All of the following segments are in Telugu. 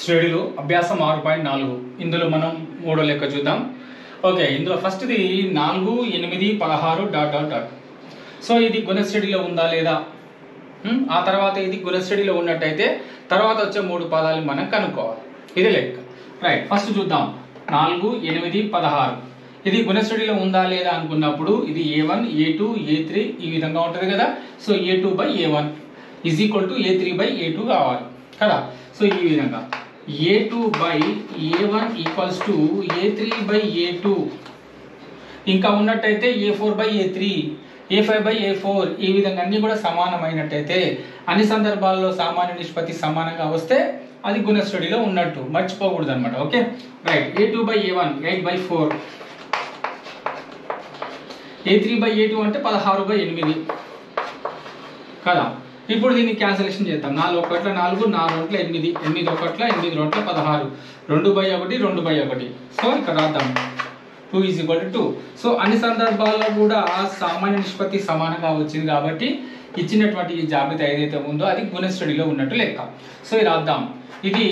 శ్రేణులు అభ్యాసం 6.4 ఇందులో మనం మూడో లెక్క చూద్దాం. ఓకే, ఇందులో ఫస్ట్ది 4, 8, 16 డాట్ డాట్ డాట్. సో ఇది గుణశ్రేణిలో ఉందా లేదా, ఆ తర్వాత ఇది గుణశ్రేణిలో ఉన్నట్టయితే తర్వాత వచ్చే మూడు పదాలు మనం కనుక్కోవాలి. ఇది లెక్క. రైట్, ఫస్ట్ చూద్దాం. 4, 8, 16 ఇది గుణశ్రేణిలో ఉందా లేదా అనుకున్నప్పుడు ఇది A1, A2, A3 ఈ విధంగా ఉంటుంది కదా. So A2/A1 is equal to A3/A2 కావాలి కదా. సో ఈ విధంగా A2/A1 ఈక్వల్స్ టు A3/A2. ఇంకా ఉన్నట్టయితే A4/A3, A5/A4 ఈ విధంగా అన్ని కూడా సమానమైనట్టయితే, అన్ని సందర్భాల్లో సామాన్య నిష్పత్తి సమానంగా వస్తే అది గుణశ్రేణిలో ఉన్నట్టు, మర్చిపోకూడదు అనమాట. Okay right. A2/A1 8/4, A3/A2 అంటే 16/8 కదా. ఇప్పుడు దీన్ని క్యాన్సలేషన్ చేద్దాం. 4 1 4, 4 2 8, 8 1 8 2 16, 2/1 2/1. సో ఇక్కడ రాద్దాం 2 ఈజ్ ఈక్వల్ టు 2. సో అన్ని సందర్భాల్లో కూడా సామాన్య నిష్పత్తి సమానంగా వచ్చింది కాబట్టి ఇచ్చినటువంటి ఈ జాబితా ఏదైతే ఉందో అది గుణశ్రేణిలో ఉన్నట్టు లెక్క. సో ఇది రాద్దాం. ఇది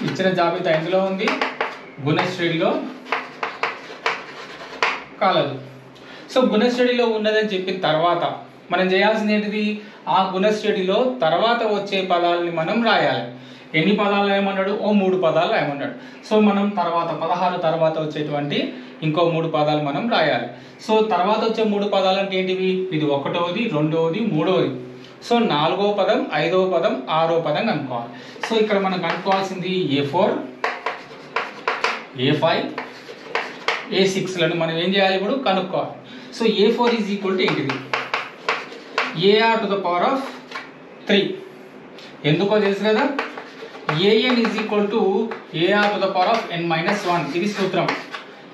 ఇచ్చిన జాబితా ఎందులో ఉంది, గుణశ్రేణిలో కాలదు. సో గుణశ్రేణిలో ఉన్నదని చెప్పిన తర్వాత మనం చేయాల్సింది ఏంటిది, ఆ గుణశ్రేణిలో తర్వాత వచ్చే పదాలని మనం రాయాలి. ఎన్ని పదాలు రాయమన్నాడు, 3 పదాలు రాయమన్నాడు. సో మనం తర్వాత 16 తర్వాత వచ్చేటువంటి ఇంకో 3 పదాలు మనం రాయాలి. సో తర్వాత వచ్చే 3 పదాలు అంటే ఏంటివి, ఇది 1వది 2వది 3వది. సో 4వ పదం 5వ పదం 6వ పదం కనుక్కోవాలి. సో ఇక్కడ మనం కనుక్కోవాల్సింది A4, A5, A6లను మనం ఏం చేయాలి, ఇప్పుడు కనుక్కోవాలి. So A4 is equal to ఏంటిది, AR⁻3. ఎందుకో తెలుసు కదా, AN is equal to AR⁻n-1. ఇది సూత్రం.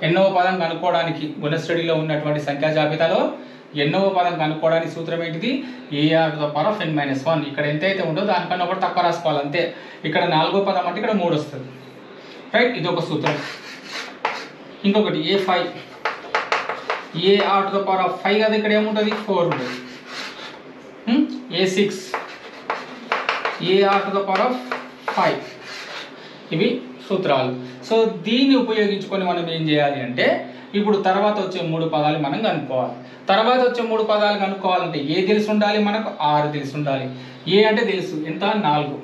ఎన్నవ పదం కనుక్కోవడానికి గుణశ్రేణిలో ఉన్నటువంటి సంఖ్యా జాబితాలో ఎన్నవ పదం కనుక్కోవడానికి సూత్రం ఏంటిది, AR⁻n-1. ఇక్కడ ఎంతైతే ఉందో దానికన్నా ఒకటి తక్కువ రాసుకోవాలి అంతే. ఇక్కడ 4వ పదం అంటే ఇక్కడ 3 వస్తుంది. రైట్, ఇది ఒక సూత్రం. ఇంకొకటి A5, AR⁻5 కదా, ఇక్కడ ఏముంటుంది 4 ఉంటుంది. A6, AR⁻5. ఇవి సూత్రాలు. సో దీన్ని ఉపయోగించుకొని మనం ఏం చేయాలి అంటే, ఇప్పుడు తర్వాత వచ్చే 3 పదాలు మనం కనుక్కోవాలి. తర్వాత వచ్చే 3 పదాలు కనుక్కోవాలంటే ఏ తెలిసి ఉండాలి, మనకు R తెలిసి ఉండాలి. ఏ అంటే తెలుసు ఎంత, 4.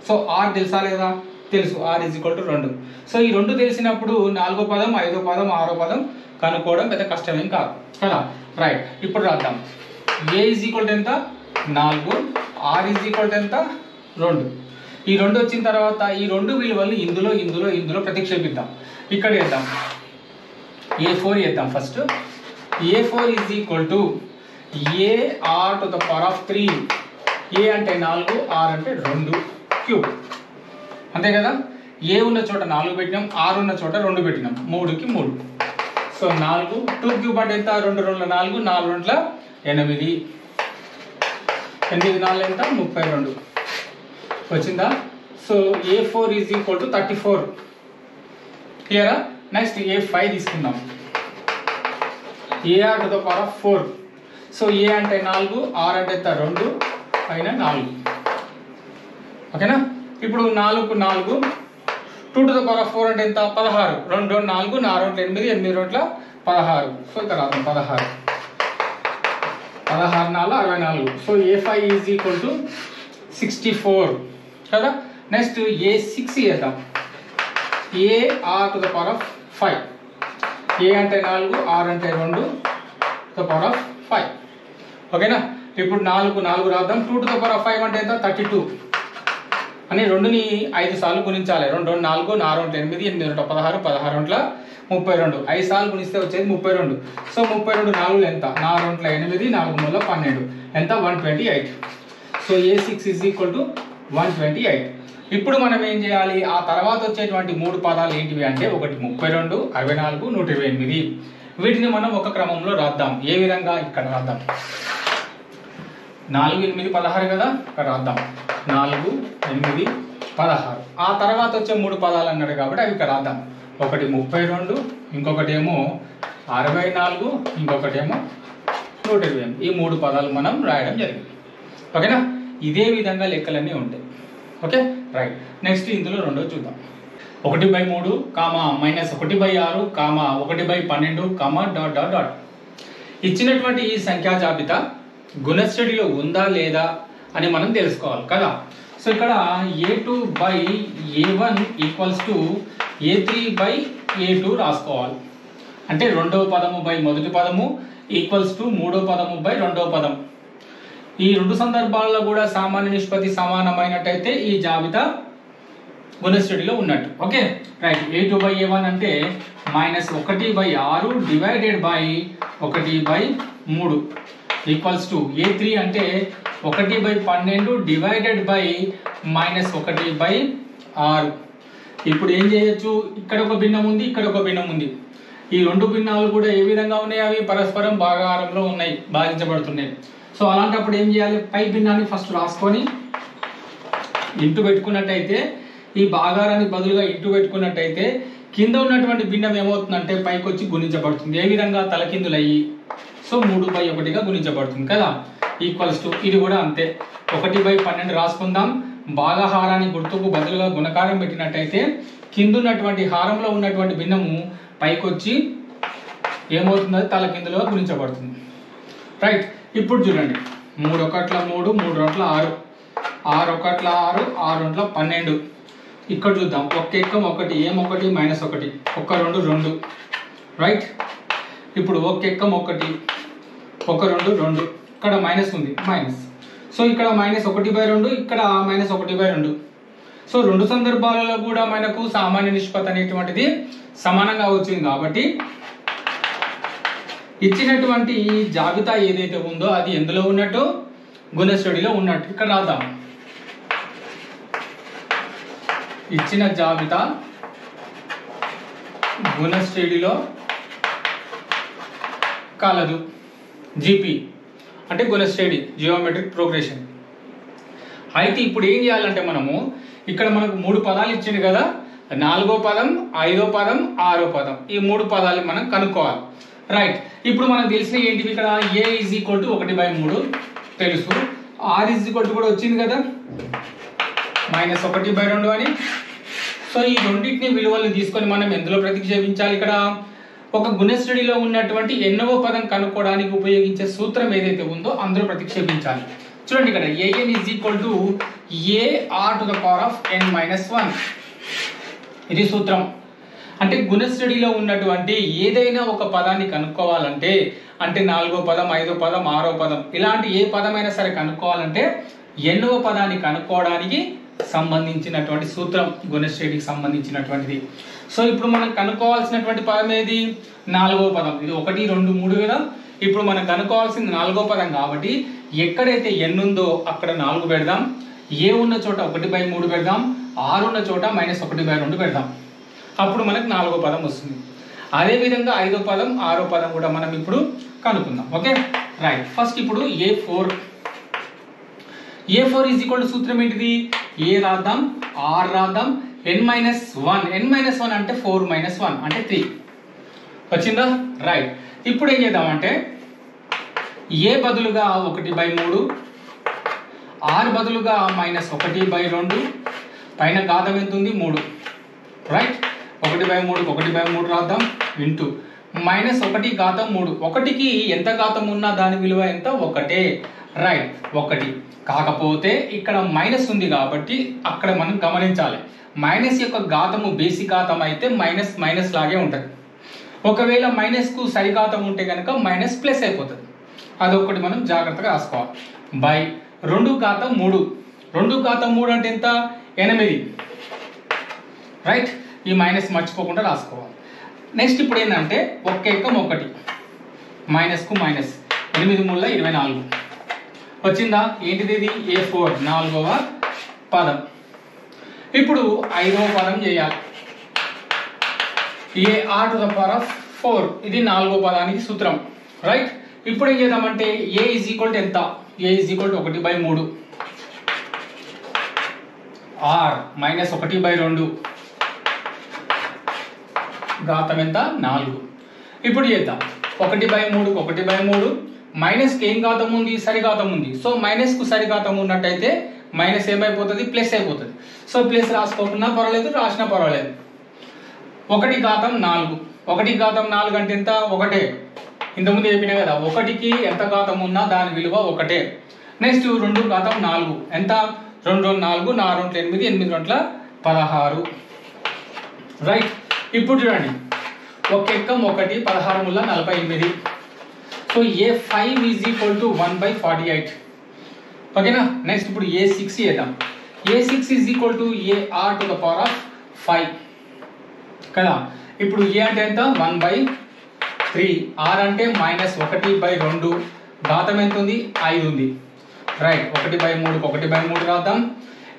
సో R తెలుసా లేదా, తెలుసు. R is equal to 2. So ఈ 2 తెలిసినప్పుడు 4వ పదం 5వ పదం 6వ పదం కనుక్కోవడం పెద్ద కష్టమేం కాదు కదా. రైట్, ఇప్పుడు రాద్దాం. A ఈజ్ ఈక్వల్ టు ఎంత, 4. R ఈజ్ ఈక్వల్ టు ఎంత, 2. ఈ 2 వచ్చిన తర్వాత ఈ 2 విలువల్ని ఇందులో ఇందులో ఇందులో ప్రతిక్షేపిద్దాం. ఇక్కడ వేద్దాం. A4 వేద్దాం first. A4 is equal to AR⁻3. A అంటే 4, R అంటే 2 క్యూబ్. అంతే కదా. A ఉన్న చోట 4 పెట్టినాం, R ఉన్న చోట 2 పెట్టినాం. 3కి 3. సో 4, 2 క్యూబ్ అంటే ఎంత, 2 2 4, 4 2 8, 8 4 ఎంత, 32 వచ్చిందా. So A4 is equal to 34. క్లియరా. నెక్స్ట్ A5 తీసుకుందాం. AR⁻4. సో A అంటే 4, R అంటే ఎంత, 2 పైన 4. ఓకేనా. ఇప్పుడు 4కు 4, 2⁴ అంటే ఎంత, 16. 2 4, 4 8, 8 16. సో ఇక్కడ 16, 16 4 64. So A5 is equal to 64 కదా. నెక్స్ట్ A6 చేద్దాం. AR⁻5. A అంటే 4, R అంటే 2⁵. ఓకేనా. ఇప్పుడు 4కు 4 రాద్దాం. 2⁵ అంటే ఎంత, 32 అని 2ని 5 సార్లు గుణించాలి. 2 2 4, 4 8, 8 16, 16 32. 5 సార్లు గుణిస్తే వచ్చేది 32. సో 32 4 ఎంత, 4 8, 4 12 ఎంత, 128. So A6 is equal to 128. ఇప్పుడు మనం ఏం చేయాలి, ఆ తర్వాత వచ్చేటువంటి 3 పదాలు ఏంటివి అంటే, ఒకటి 32, 64, 128. వీటిని మనం ఒక క్రమంలో రాద్దాం. ఏ విధంగా, ఇక్కడ రాద్దాం. 4 8 16 కదా, ఇక్కడ రాద్దాం. 4 8 16. ఆ తర్వాత వచ్చే 3 పదాలు అన్నాడు కాబట్టి అవి ఇక్కడ రాద్దాం. ఒకటి 32, ఇంకొకటి ఏమో 64, ఇంకొకటి ఏమో 128. ఈ 3 పదాలు మనం రాయడం జరిగింది. ఓకేనా. ఇదే విధంగా లెక్కలన్నీ ఉంటాయి. Okay right. నెక్స్ట్ ఇందులో రెండో చూద్దాం. 1/3 -1/6 1/12 ఇచ్చినటువంటి ఈ సంఖ్యా జాబితా గుణశ్రేణిలో ఉందా లేదా అని మనం తెలుసుకోవాలి కదా. సో ఇక్కడ A2/A1 = A3/A2 రాసుకోవాలి. అంటే రెండవ పదము బై మొదటి పదము = మూడో పదము బై రెండవ పదం. ఈ రెండు సందర్భాల్లో కూడా సామాన్య నిష్పత్తి సమానమైనట్టయితే ఈ జాబితా గుణశ్రేణిలో ఉన్నట్టు. Okay right. A2/A1 అంటే -1/6 డివైడెడ్ బై 1/3 A3 అంటే 1/12 డివైడెడ్ బై -1/6. ఇప్పుడు ఏం చేయొచ్చు, ఇక్కడ ఒక భిన్నం ఉంది, ఇక్కడ ఒక భిన్నం ఉంది. ఈ రెండు భిన్నాలు కూడా ఏ విధంగా ఉన్నాయి, అవి పరస్పరం భాగాహారంలో ఉన్నాయి, భాగించబడుతున్నాయి. సో అలాంటప్పుడు ఏం చేయాలి, పై భిన్నాన్ని ఫస్ట్ రాసుకొని ఇంటూ పెట్టుకున్నట్టయితే, ఈ భాగారానికి బదులుగా ఇంటూ పెట్టుకున్నట్టయితే కింద ఉన్నటువంటి భిన్నం ఏమవుతుందంటే పైకి వచ్చి గుణించబడుతుంది. ఏ విధంగా, తలకిందులయ్యి. సో 3/1గా గుణించబడుతుంది కదా. ఇది కూడా అంతే. 1/12 రాసుకుందాం. భాగహారాన్ని గుర్తుకు బదులుగా గుణకారం పెట్టినట్టయితే కింద ఉన్నటువంటి హారంలో ఉన్నటువంటి భిన్నము పైకి వచ్చి ఏమవుతుంది, తలకిందులో గుణించబడుతుంది. రైట్. ఇప్పుడు చూడండి, 3 1 3 3 2 6 6 1 6 6 2 12. ఇక్కడ చూద్దాం, 1 ఎక్కం 1 ఏం1 -1 1 2 2. రైట్. ఇప్పుడు 1 ఎక్కం 1 1 2 2. ఇక్కడ మైనస్ ఉంది, మైనస్. సో ఇక్కడ -1/2, ఇక్కడ -1/2. సో రెండు సందర్భాలలో కూడా మనకు సామాన్య నిష్పత్తి అనేటువంటిది సమానంగా వచ్చింది కాబట్టి ఇచ్చినటువంటి జాబితా ఏదైతే ఉందో అది ఎందులో ఉన్నట్టు, గుణశ్రేణిలో ఉన్నట్టు. ఇక్కడ రాద్దాం, ఇచ్చిన జాబితా గుణశ్రేణిలో కలదు. జీపీ అంటే గుణశ్రేణి, జియోమెట్రిక్ ప్రోగ్రెషన్. అయితే ఇప్పుడు ఏం చేయాలంటే మనము ఇక్కడ మనకు 3 పదాలు ఇచ్చింది కదా, 4వ పదం 5వ పదం 6వ పదం, ఈ 3 పదాలు మనం కనుక్కోవాలి. రైట్. ఇప్పుడు మనకు తెలిసిన ఏంటివి, ఇక్కడ A = 1/3 తెలుసు, R కూడా వచ్చింది కదా -1/2 అని. సో ఈ రెండింటిని విలువలు తీసుకొని మనం ఎందులో ప్రతిక్షేపించాలి, ఇక్కడ ఒక గుణశ్రేణిలో ఉన్నటువంటి ఎన్నవ పదం కనుక్కోవడానికి ఉపయోగించే సూత్రం ఏదైతే ఉందో అందులో ప్రతిక్షేపించాలి. చూడండి, ఇక్కడ AN = AR⁴n-1. ఇది సూత్రం. అంటే గుణశ్రేణిలో ఉన్నటువంటి ఏదైనా ఒక పదాన్ని కనుక్కోవాలంటే, అంటే 4వ పదం 5వ పదం 6వ పదం, ఇలాంటి ఏ పదమైనా సరే కనుక్కోవాలంటే ఎన్నవ పదాన్ని కనుక్కోవడానికి సంబంధించినటువంటి సూత్రం గుణశ్రేణికి సంబంధించినటువంటిది. సో ఇప్పుడు మనం కనుక్కోవాల్సినటువంటి పదం ఏది, 4వ పదం. ఇది 1 2 3 కదా. ఇప్పుడు మనం కనుక్కోవాల్సింది 4వ పదం కాబట్టి ఎక్కడైతే n ఉందో అక్కడ 4 పెడదాం, A ఉన్న చోట 1/3 పెడదాం, R ఉన్న చోట -1/2 పెడదాం. అప్పుడు మనకు 4వ పదం వస్తుంది. అదేవిధంగా 5వ పదం 6వ పదం కూడా మనం ఇప్పుడు కనుక్కుందాం. Okay right. ఫస్ట్ ఇప్పుడు A4 = సూత్రం ఏంటిది, A రాద్దాం, R రాద్దాం, n-1 అంటే 4 - 1 అంటే 3 వచ్చిందా. రైట్. ఇప్పుడు ఏం చేద్దామంటే A బదులుగా 1/3, R బదులుగా -1/2, పైన ఘాతం ఎంత ఉంది 3. రైట్. 1/3 1/3 రాద్దాం, ఇంటూ -1 ఘాతం 3. 1కి ఎంత ఘాతం ఉన్నా దాని విలువ ఎంత, 1. రైట్ 1. కాకపోతే ఇక్కడ మైనస్ ఉంది కాబట్టి అక్కడ మనం గమనించాలి, మైనస్ యొక్క ఘాతము బేసి ఘాతం అయితే మైనస్ లాగే ఉంటుంది. ఒకవేళ మైనస్కు సరిఘాతం ఉంటే కనుక మైనస్ ప్లస్ అయిపోతుంది. అదొకటి మనం జాగ్రత్తగా రాసుకోవాలి. బై 2 ఘాతం 3. 2 ఘాతం 3 అంటే ఎంత, 8. రైట్. ఈ మైనస్ మర్చిపోకుండా రాసుకోవాలి. నెక్స్ట్ ఇప్పుడు ఏంటంటే 1 ఎక్కం 1 మైనస్కు మైనస్, 8 × 3 = 24 వచ్చిందా. ఏంటిది, ఇది A4 4వ పదం. ఇప్పుడు 5వ పదం చేయాలి, AR⁴ ఇది 4వ పదానికి సూత్రం. రైట్. ఇప్పుడు ఏం చేద్దామంటే A = ఎంత, A = 1/3, R -1/2, ఘాతం ఎంత 4. ఇప్పుడు చేద్దాం, 1/3 1/3 మైనస్కి ఏం ఘాతం ఉంది, సరిఘాతం ఉంది. సో మైనస్కు సరిఘాతం ఉన్నట్టయితే మైనస్ ఏమైపోతుంది, ప్లస్ అయిపోతుంది. సో ప్లస్ రాసుకోకుండా పర్వాలేదు, రాసినా పర్వాలేదు. 1 ఘాతం 4, 1 ఘాతం 4 అంటే ఎంత, ఒకటే. ఇంతకుముందు చెప్పినా కదా, 1కి ఎంత ఘాతం ఉన్నా దాని విలువ ఒకటే. నెక్స్ట్ 2 ఘాతం 4 ఎంత, 2 2 4, 4 2 8, 8 2 16. రైట్. ఇప్పుడు చూడండి, 1 ఎక్కం 1, 16 ముళ్ళ 48. So A5 is equal to 1/48. ఓకేనా. నెక్స్ట్ ఇప్పుడు A6 చేద్దాం. A6 is equal to AR to the power of 5 కదా. ఇప్పుడు A అంటే ఎంత, 1/3, R అంటే -1/2, ఘాతం ఎంత ఉంది, 5 ఉంది. రైట్. 1/3 1/3 రాద్దాం.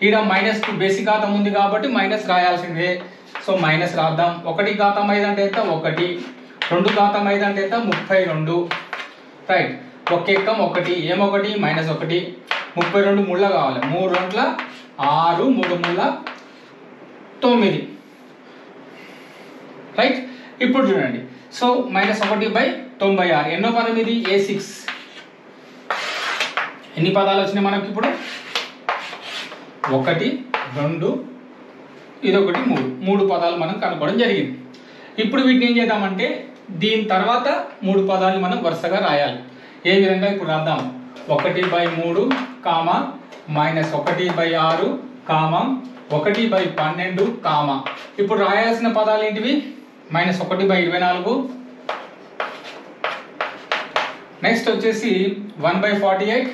ఇక్కడ మైనస్ బేసిక్ ఘాతం ఉంది కాబట్టి మైనస్ రాయాల్సిందే. సో మైనస్ రాద్దాం. 1 ఘాతం 5 అంటే ఎంత, 1. 2 ఘాతం 5 అంటే ఎంత, 32. రైట్. 1 ఎక్కం 1, ఏమొకటి, -1. 32 ముళ్ళ కావాలి. 3 2 6, 3 ముళ్ళ 9. రైట్. ఇప్పుడు చూడండి, సో -1/96. ఎన్నో పదం ఇది, A6. ఎన్ని పదాలు వచ్చినాయి మనకి ఇప్పుడు, 1 2 ఇదొకటి 3 పదాలు మనం కనుక్కోవడం జరిగింది. ఇప్పుడు వీటిని ఏం చేద్దామంటే దీని తర్వాత 3 పదాలు మనం వరుసగా రాయాలి. ఏ విధంగా ఇప్పుడు రాద్దాం. 1/3, -1/6, 1/12, ఇప్పుడు రాయాల్సిన పదాలు ఏంటివి, -1/24, నెక్స్ట్ వచ్చేసి 1/48,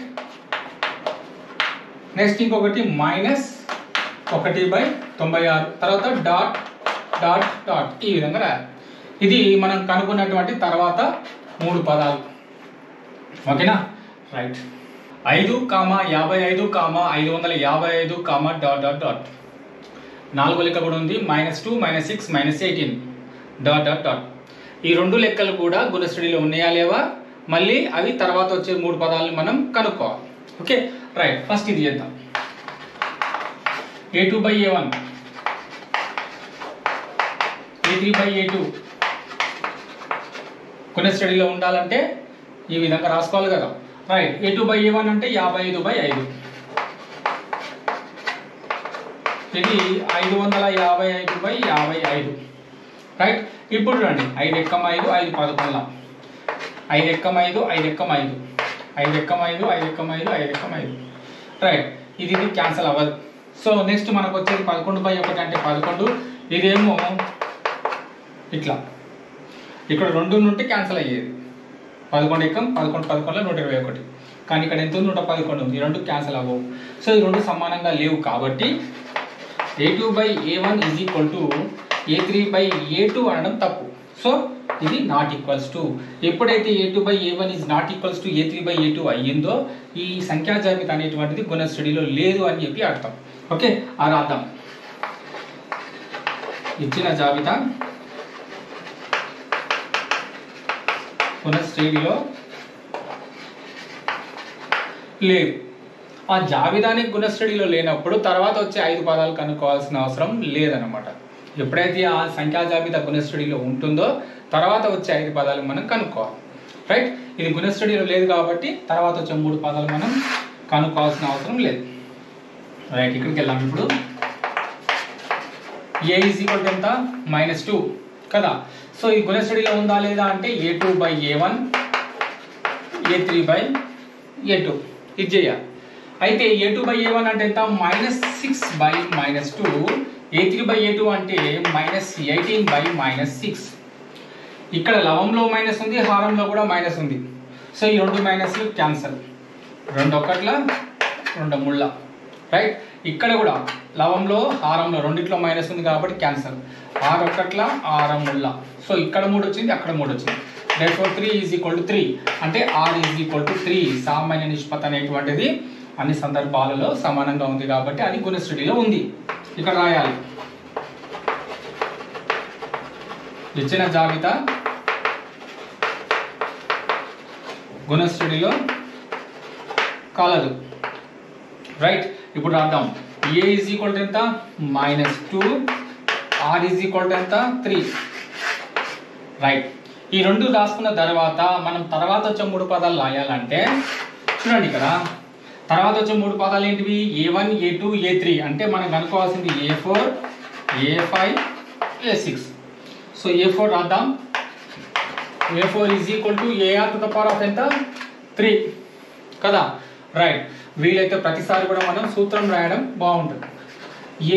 నెక్స్ట్ ఇంకొకటి -1/96, తర్వాత డాట్ డాట్ డాట్, ఈ విధంగా రాయాలి. ఇది మనం కనుక్కున్నటువంటి తర్వాత 3 పదాలు. ఓకేనా. రైట్. 5, 55, 555, dot dot dot. 4 లెక్క కూడా ఉంది, -2, -6, -18, డాట్ డాట్ డాట్. ఈ 2 లెక్కలు కూడా గుణస్థితిలో ఉన్నాయా లేవా, మళ్ళీ అవి తర్వాత వచ్చే 3 పదాలను మనం కనుక్కోవాలి. ఓకే. రైట్. ఫస్ట్ ఇది చేద్దాం. A2/A1, A3/A2 గుణస్థితిలో ఉండాలంటే ఈ విధంగా రాసుకోవాలి కదా. రైట్. A2/A1 అంటే 55/5, ఇది 555/55. రైట్. ఇప్పుడు చూడండి, 5 ఎక్కం 5, 5 11, 5 ఎక్కం 5, 5 ఎక్కం 5, 5 ఎక్కం 5, 5 ఎక్కం 5, 5 ఎక్కం 5. రైట్. ఇది క్యాన్సల్ అవ్వదు. సో నెక్స్ట్ మనకు వచ్చేది 11/1 అంటే 11. ఇదేమో ఇట్లా, ఇక్కడ 2 నుండి క్యాన్సల్ అయ్యేది. 11 ఎక్కం 11 11 121, కానీ ఇక్కడ ఎంత ఉంది, 111 ఉంది. ఈ 2 క్యాన్సల్ అవ్వవు. సో ఈ 2 సమానంగా లేవు కాబట్టి A2/A1 is equal to A3/A2 అనడం తప్పు. సో ఇది నాట్ ఈక్వల్స్ టు. ఎప్పుడైతే A2/A1 is not equals to A3/A2 అయ్యిందో ఈ సంఖ్యా జాబితా అనేటువంటిది గుణస్థితిలో లేదు అని చెప్పి అర్థం. ఓకే. అది రాద్దాం. ఇచ్చిన జాబితా గుణస్థితిలో లేదు. ఆ జాబితానికి గుణస్థితిలో లేనప్పుడు తర్వాత వచ్చే 5 పదాలు కనుక్కోవాల్సిన అవసరం లేదన్నమాట. ఎప్పుడైతే ఆ సంఖ్యా జాబితా గుణస్థితిలో ఉంటుందో తర్వాత వచ్చే 5 పదాలు మనం కనుక్కోవాలి. రైట్. ఇది గుణస్థితిలో లేదు కాబట్టి తర్వాత వచ్చే 3 పదాలు మనం కనుక్కోవాల్సిన అవసరం లేదు. రైట్. ఇక్కడికి వెళ్దాం. ఇప్పుడు A ఈజ్ ఈక్వల్ టు ఎంత, -2 కదా. సో ఈ గుణస్థితిలో ఉందా లేదా అంటే A2/A1, A3/A2 ఇది చేయాలి. అయితే A2/A1 అంటే ఎంత, -6/-2, A3/A2 అంటే -18/-6. ఇక్కడ లవంలో మైనస్ ఉంది, హారంలో కూడా మైనస్ ఉంది. సో ఈ 2 మైనస్లు క్యాన్సల్. 2 1 2 3. రైట్. ఇక్కడ కూడా లవంలో హారంలో రెండిట్లో మైనస్ ఉంది కాబట్టి క్యాన్సల్. 6 1 6 3. సో ఇక్కడ 3 వచ్చింది, అక్కడ 3 వచ్చింది. therefore 3 ఈజ్ ఈక్వల్ టు 3 అంటే R ఈజ్ ఈక్వల్ టు 3. సామాన్య నిష్పత్తి అనేటువంటిది అన్ని సందర్భాలలో సమానంగా ఉంది కాబట్టి అది గుణస్థితిలో ఉంది. ఇక్కడ రాయాలి. ఇచ్చిన జాబితా గుణస్థితిలో కలదు. రైట్. ఇప్పుడు రాద్దాం. A ఈజ్ ఈక్వల్ టు ఎంత, -2, R ఈజ్ ఈక్వల్ టు ఎంత, 3. రైట్. ఈ రెండు రాసుకున్న తర్వాత మనం తర్వాత వచ్చే మూడు పదాలు రాయాలంటే చూడండి ఇక్కడ తర్వాత వచ్చే మూడు పదాలు ఏంటివి A1 A2 A3 అంటే మనం కనుక్కోవాల్సింది A4 A5 A6 so A4 రాద్దాం A4 is equal to AR to the power of ఎంత 3 కదా రైట్ వీలైతే ప్రతిసారి కూడా మనం సూత్రం రాయడం బాగుంటుంది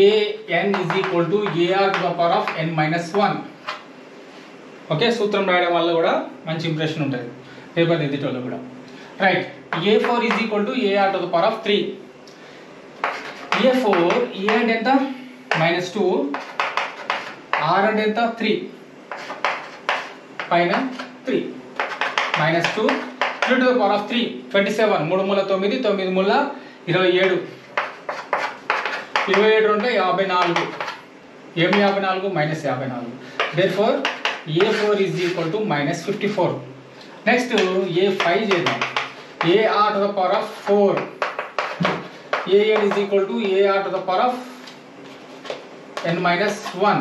AN is equal to AR to the power of n minus 1 okay సూత్రం రాయడం వల్ల కూడా మంచి ఇంప్రెషన్ ఉంటుంది పేపర్ దిద్దేటోళ్ళు కూడా right A4 is equal to AR to the power of 3 A4 A అంటే ఎంత -2 R అంటే ఎంత 3 పైన 3 -2 3 టు ద పవర్ ఆఫ్ 3 27 3 మూల 9 9 మూల 27 27 ఉంటే 54 ఏం 54 -54 therefore A4 is equal to -54 next A5 చేద్దాం AR to the power of 4 AN is equal to AR to the power of n minus 1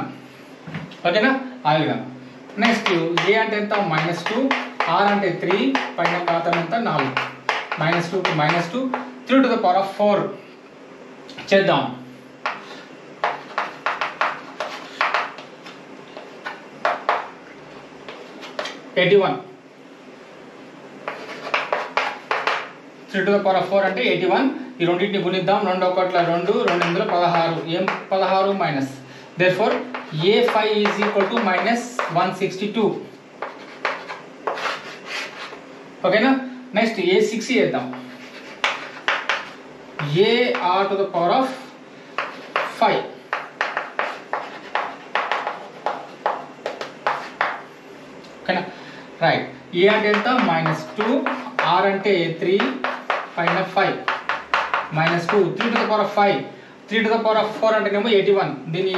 ఓకేనా ఆ విధంగా నెక్స్ట్ A అంటే ఎంత -2 R అంటే 3 పైన కాతం ఎంత 4 -2 to -2 3 to the power of 4 చేద్దాం (81) 3 to the power of 4 అంటే 81 ఈ రెండింటిని గుణిద్దాం 2 1 2 2 8 16 ఏం 16 minus therefore A5 is equal to -162 ఓకేనా నెక్స్ట్ A6 చేద్దాం AR to the power of 5 ఓకేనా రైట్ A అంటే ఎంత -2 R అంటే 3 పైన 5 -2 3 to the power of 5 3 to the power of 4 అంటేనేమో 81 దీన్ని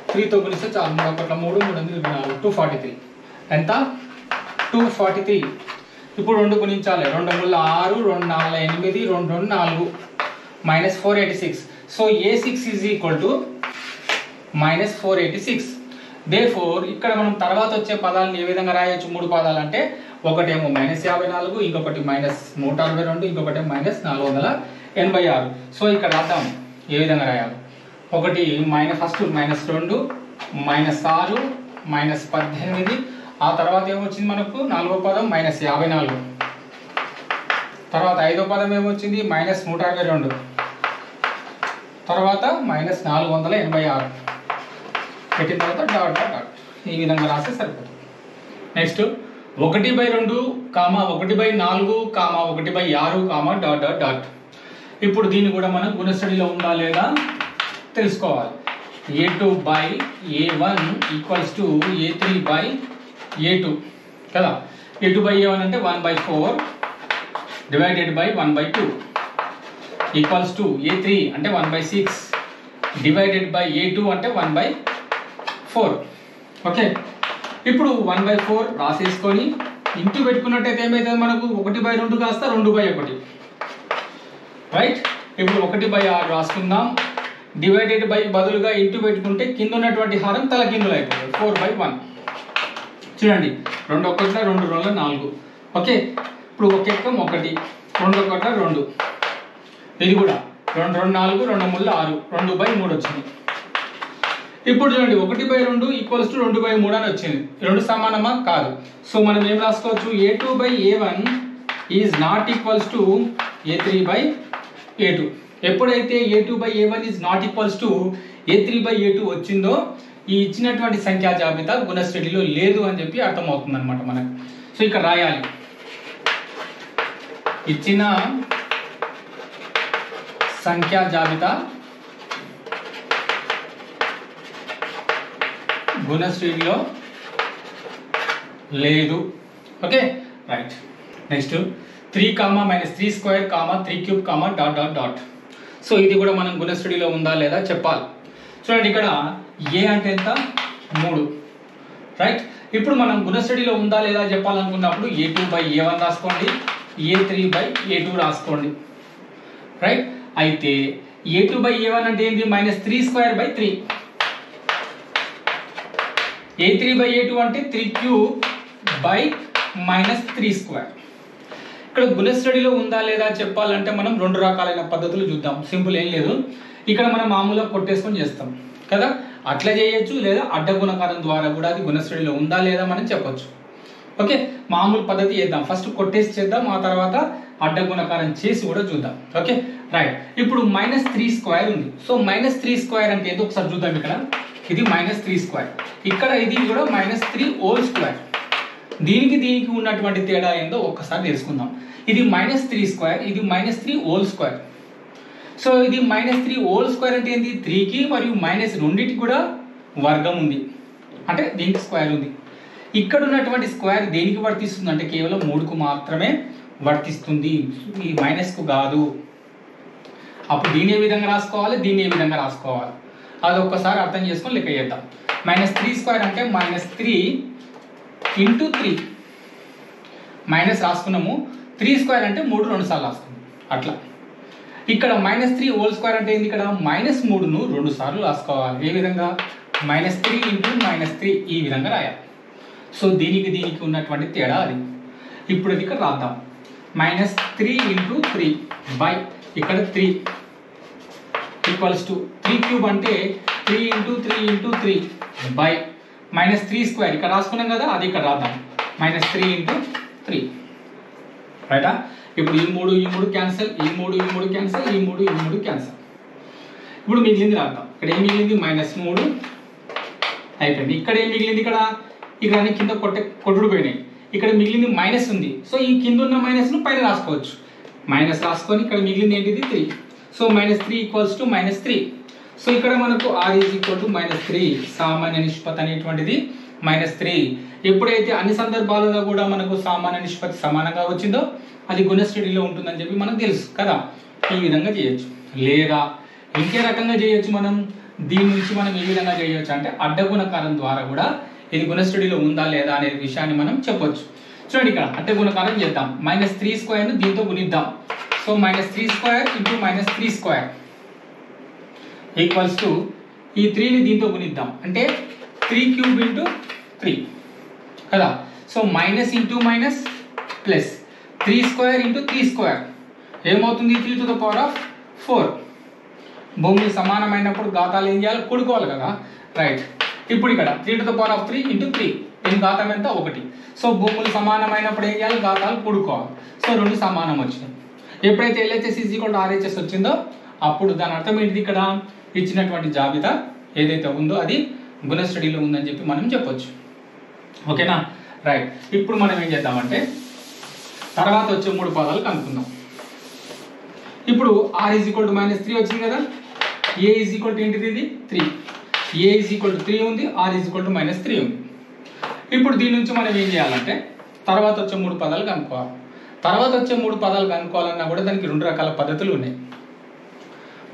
3 తో గుణిస్తే చాలు 3 1 3 3 4 243 ఎంత 243 ఇప్పుడు రెండు గుణించాలి 2 3 6 2 4 8 2 2 4 -486 so A6 is equal to -486 therefore ఇక్కడ మనం తర్వాత వచ్చే పదాలను ఏ విధంగా రాయొచ్చు మూడు పదాలు అంటే ఒకటేమో -54 ఇంకొకటి -162 ఇంకొకటి -486 సో ఇక్కడ రాద్దాం ఏ విధంగా రాయాలి ఒకటి ఫస్ట్ -2 -6 -18 ఆ తర్వాత ఏమొచ్చింది మనకు నాలుగో పదం -54 తర్వాత ఐదో పదం ఏమొచ్చింది -162 తర్వాత -486 పెట్టిన తర్వాత డాట్ డాట్ డాట్ ఈ విధంగా రాస్తే సరిపోతుంది నెక్స్ట్ 1/2 1/4 1/6 డాట్ డాట్ డాట్ ఇప్పుడు దీన్ని కూడా మనం గుణస్థితిలో ఉందా లేదా తెలుసుకోవాలి A2/A1 ఈక్వల్స్ టు A3/A2 కదా A2/A1 అంటే 1/4 divided by 1/2 equals to A3 అంటే 1/6 డివైడెడ్ బై A2 అంటే 1/4 ఓకే ఇప్పుడు 1/4 రాసేసుకొని ఇంటూ పెట్టుకున్నట్టయితే ఏమైతుంది మనకు 1/2 కాస్త 2/1 రైట్ ఇప్పుడు 1/6 రాసుకుందాం డివైడెడ్ బై బదులుగా ఇంటూ పెట్టుకుంటే కింద ఉన్నటువంటి హారం తలకిందులు అయిపోతుంది 4/1 చూడండి 2 1 2 2 4 ఓకే ఇప్పుడు ఒక ఎక్కం 1 2 1 2 ఇది కూడా 2 2 4 2 3 6 2/3 వచ్చింది ఇప్పుడు చూడండి 1/2 ఈక్వల్స్ టు 2/3 అని వచ్చింది రెండు సమానమా కాదు సో మనం ఏం రాసుకోవచ్చు A2/A1 is not equals to A3/A2 ఎప్పుడైతే A2/A1 is not equals to A3/A2 వచ్చిందో ఈ ఇచ్చినటువంటి సంఖ్యా జాబితా గుణశ్రేణిలో లేదు అని చెప్పి అర్థమవుతుంది అనమాట మనకు సో ఇక్కడ రాయాలి ఇచ్చిన సంఖ్యా జాబితా గుణశ్రేణిలో లేదు okay right next 3 -3 square 3 cube dot dot dot so ఇది కూడా మనం గుణశ్రేణిలో ఉందా లేదా చెప్పాలి చూడండి ఇక్కడ A అంటే ఎంత 3 రైట్ ఇప్పుడు మనం గుణశ్రేణిలో ఉందా లేదా చెప్పాలనుకున్నప్పుడు A2/A1 రాసుకోండి A3/A2 రాసుకోండి రైట్ అయితే A2/A1 అంటే ఏంటి -3/3 A3/A2 అంటే 3 క్యూబ్ బై -3². ఇక్కడ గుణస్థితిలో ఉందా లేదా చెప్పాలంటే మనం రెండు రకాలైన పద్ధతులు చూద్దాం. సింపుల్ ఏం లేదు, ఇక్కడ మనం మామూలుగా కొట్టేసుకొని చేస్తాం కదా, అట్లా చేయొచ్చు, లేదా అడ్డ గుణకారం ద్వారా కూడా అది గుణస్థితిలో ఉందా లేదా మనం చెప్పొచ్చు. ఓకే, మామూలు పద్ధతి చేద్దాం. ఫస్ట్ కొట్టేసి చేద్దాం, ఆ తర్వాత అడ్డ గుణకారం చేసి కూడా చూద్దాం. Okay right. ఇప్పుడు -3² ఉంది. సో -3² అంటే ఏంటో ఒకసారి చూద్దాం. ఇక్కడ ఇది -3², ఇక్కడ ఇది కూడా -3² దీనికి ఉన్నటువంటి తేడా ఏందో ఒక్కసారి తెలుసుకుందాం. ఇది -3², ఇది -3² సో ఇది -3² అంటే ఏంటి, 3కి మరియు -2కి కూడా వర్గం ఉంది, అంటే దీనికి స్క్వేర్ ఉంది. ఇక్కడ ఉన్నటువంటి స్క్వేర్ దేనికి వర్తిస్తుంది అంటే కేవలం 3కు మాత్రమే వర్తిస్తుంది, ఈ మైనస్కు కాదు. అప్పుడు దీన్ని ఏ విధంగా రాసుకోవాలి, దీన్ని ఏ విధంగా రాసుకోవాలి అది ఒక్కసారి అర్థం చేసుకొని లెక్క చేద్దాం. -3² అంటే -3 × 3 మైనస్ రాసుకున్నాము, 3² అంటే 3 2 సార్లు రాసుకున్నాము అట్లా. ఇక్కడ -3² అంటే ఏంది, ఇక్కడ -3ను 2 సార్లు రాసుకోవాలి. ఏ విధంగా, -3 × -3 ఈ విధంగా రాయాలి. సో దీనికి ఉన్నటువంటి తేడా అది. ఇప్పుడు ఇది ఇక్కడ రాద్దాం. -3 × 3 బై ఇక్కడ 3 = 3³ అంటే 3 × 3 × 3 బై -3² ఇక్కడ రాసుకున్నాం కదా, అది ఇక్కడ రాద్దాం. -3 × 3 రైటా. ఇప్పుడు ఈ 3 క్యాన్సల్, ఈ 3 క్యాన్సల్, ఈ 3 క్యాన్సల్. ఇప్పుడు మిగిలింది రాద్దాం. ఇక్కడ ఏం మిగిలింది, -3 అయిపోయింది. ఇక్కడ ఏం మిగిలింది, ఇక్కడ అన్ని కింద కొట్టుడు పోయినాయి. ఇక్కడ మిగిలింది మైనస్ ఉంది. సో ఈ కింద ఉన్న మైనస్ను పైన రాసుకోవచ్చు. మైనస్ రాసుకొని ఇక్కడ మిగిలింది ఏంటిది, 3. సో -3 = -3. సో ఇక్కడ మనకు r = -3, సామాన్య నిష్పత్తి అనేటువంటిది -3. ఎప్పుడైతే అన్ని సందర్భాలలో కూడా మనకు సామాన్య నిష్పత్తి సమానంగా వచ్చిందో అది గుణస్థితిలో ఉంటుందని చెప్పి మనకు తెలుసు కదా. ఈ విధంగా చేయొచ్చు, లేదా ఇంకే రకంగా చేయొచ్చు. మనం దీని నుంచి మనం ఏ విధంగా చేయొచ్చు అంటే అడ్డ గుణకారం ద్వారా కూడా ఇది గుణస్థితిలో ఉందా లేదా అనే విషయాన్ని మనం చెప్పొచ్చు. చూడండి, ఇక్కడ అడ్డ గుణకారం చేద్దాం. -3² దీంతో గుణిద్దాం. సో -3² × -3² ఈక్వల్స్ టు ఈ 3ని దీంతో గుణిద్దాం అంటే 3³ × 3 కదా. So minus into minus plus 3² × 3² ఏమవుతుంది, 3⁴. భూమి సమానమైనప్పుడు ఘాతాలు ఏం చేయాలి, కూడుకోవాలి కదా. రైట్. ఇప్పుడు ఇక్కడ 3⁴ × 3 దీని ఘాతం ఎంత, 1. సో భూములు సమానమైనప్పుడు ఏం చేయాలి, ఘాతాలు కూడుకోవాలి. సో 2 సమానం వచ్చినాయి. ఎప్పుడైతే LHS = RHS వచ్చిందో అప్పుడు దాని అర్థం ఏంటిది, ఇక్కడ ఇచ్చినటువంటి జాబితా ఏదైతే ఉందో అది గుణస్థితిలో ఉందని చెప్పి మనం చెప్పొచ్చు. ఓకేనా రైట్. ఇప్పుడు మనం ఏం చేద్దామంటే తర్వాత వచ్చే 3 పదాలు కనుక్కుందాం. ఇప్పుడు r -3 వచ్చింది కదా, a ఏంటిది, ఇది 3. a 3 ఉంది, r -3 ఉంది. ఇప్పుడు దీని నుంచి మనం ఏం చేయాలంటే తర్వాత వచ్చే 3 పదాలు కనుక్కోవాలి. తర్వాత వచ్చే 3 పదాలు కనుక్కోవాలన్నా కూడా దానికి 2 రకాల పద్ధతులు ఉన్నాయి.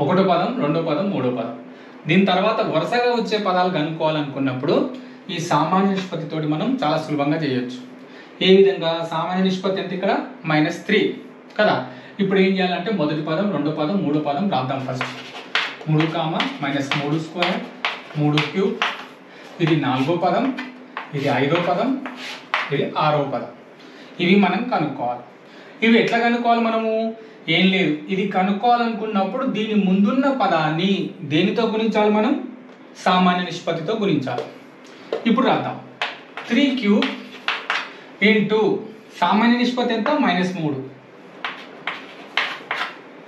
1వ పదం, 2వ పదం, 3వ పదం. దీని తర్వాత వరుసగా వచ్చే పదాలు కనుక్కోవాలనుకున్నప్పుడు ఈ సామాన్య నిష్పత్తితోటి మనం చాలా సులభంగా చేయొచ్చు. ఏ విధంగా, సామాన్య నిష్పత్తి ఎంత ఇక్కడ -3 కదా. ఇప్పుడు ఏం చేయాలంటే మొదటి పదం, 2వ పదం, 3వ పదం రాద్దాం. ఫస్ట్ 3, -3², 3³ ఇది 4వ పదం, ఇది 5వ పదం, ఇది 6వ పదం. ఇవి మనం కనుక్కోవాలి. ఇవి ఎట్లా కనుక్కోవాలి, మనము ఏం లేదు, ఇది కనుక్కోవాలనుకున్నప్పుడు దీని ముందున్న పదాన్ని దేనితో గుణించాలి, మనం సామాన్య నిష్పత్తితో గుణించాలి. ఇప్పుడు రాద్దాం. 3³ × సామాన్య నిష్పత్తి ఎంత, -3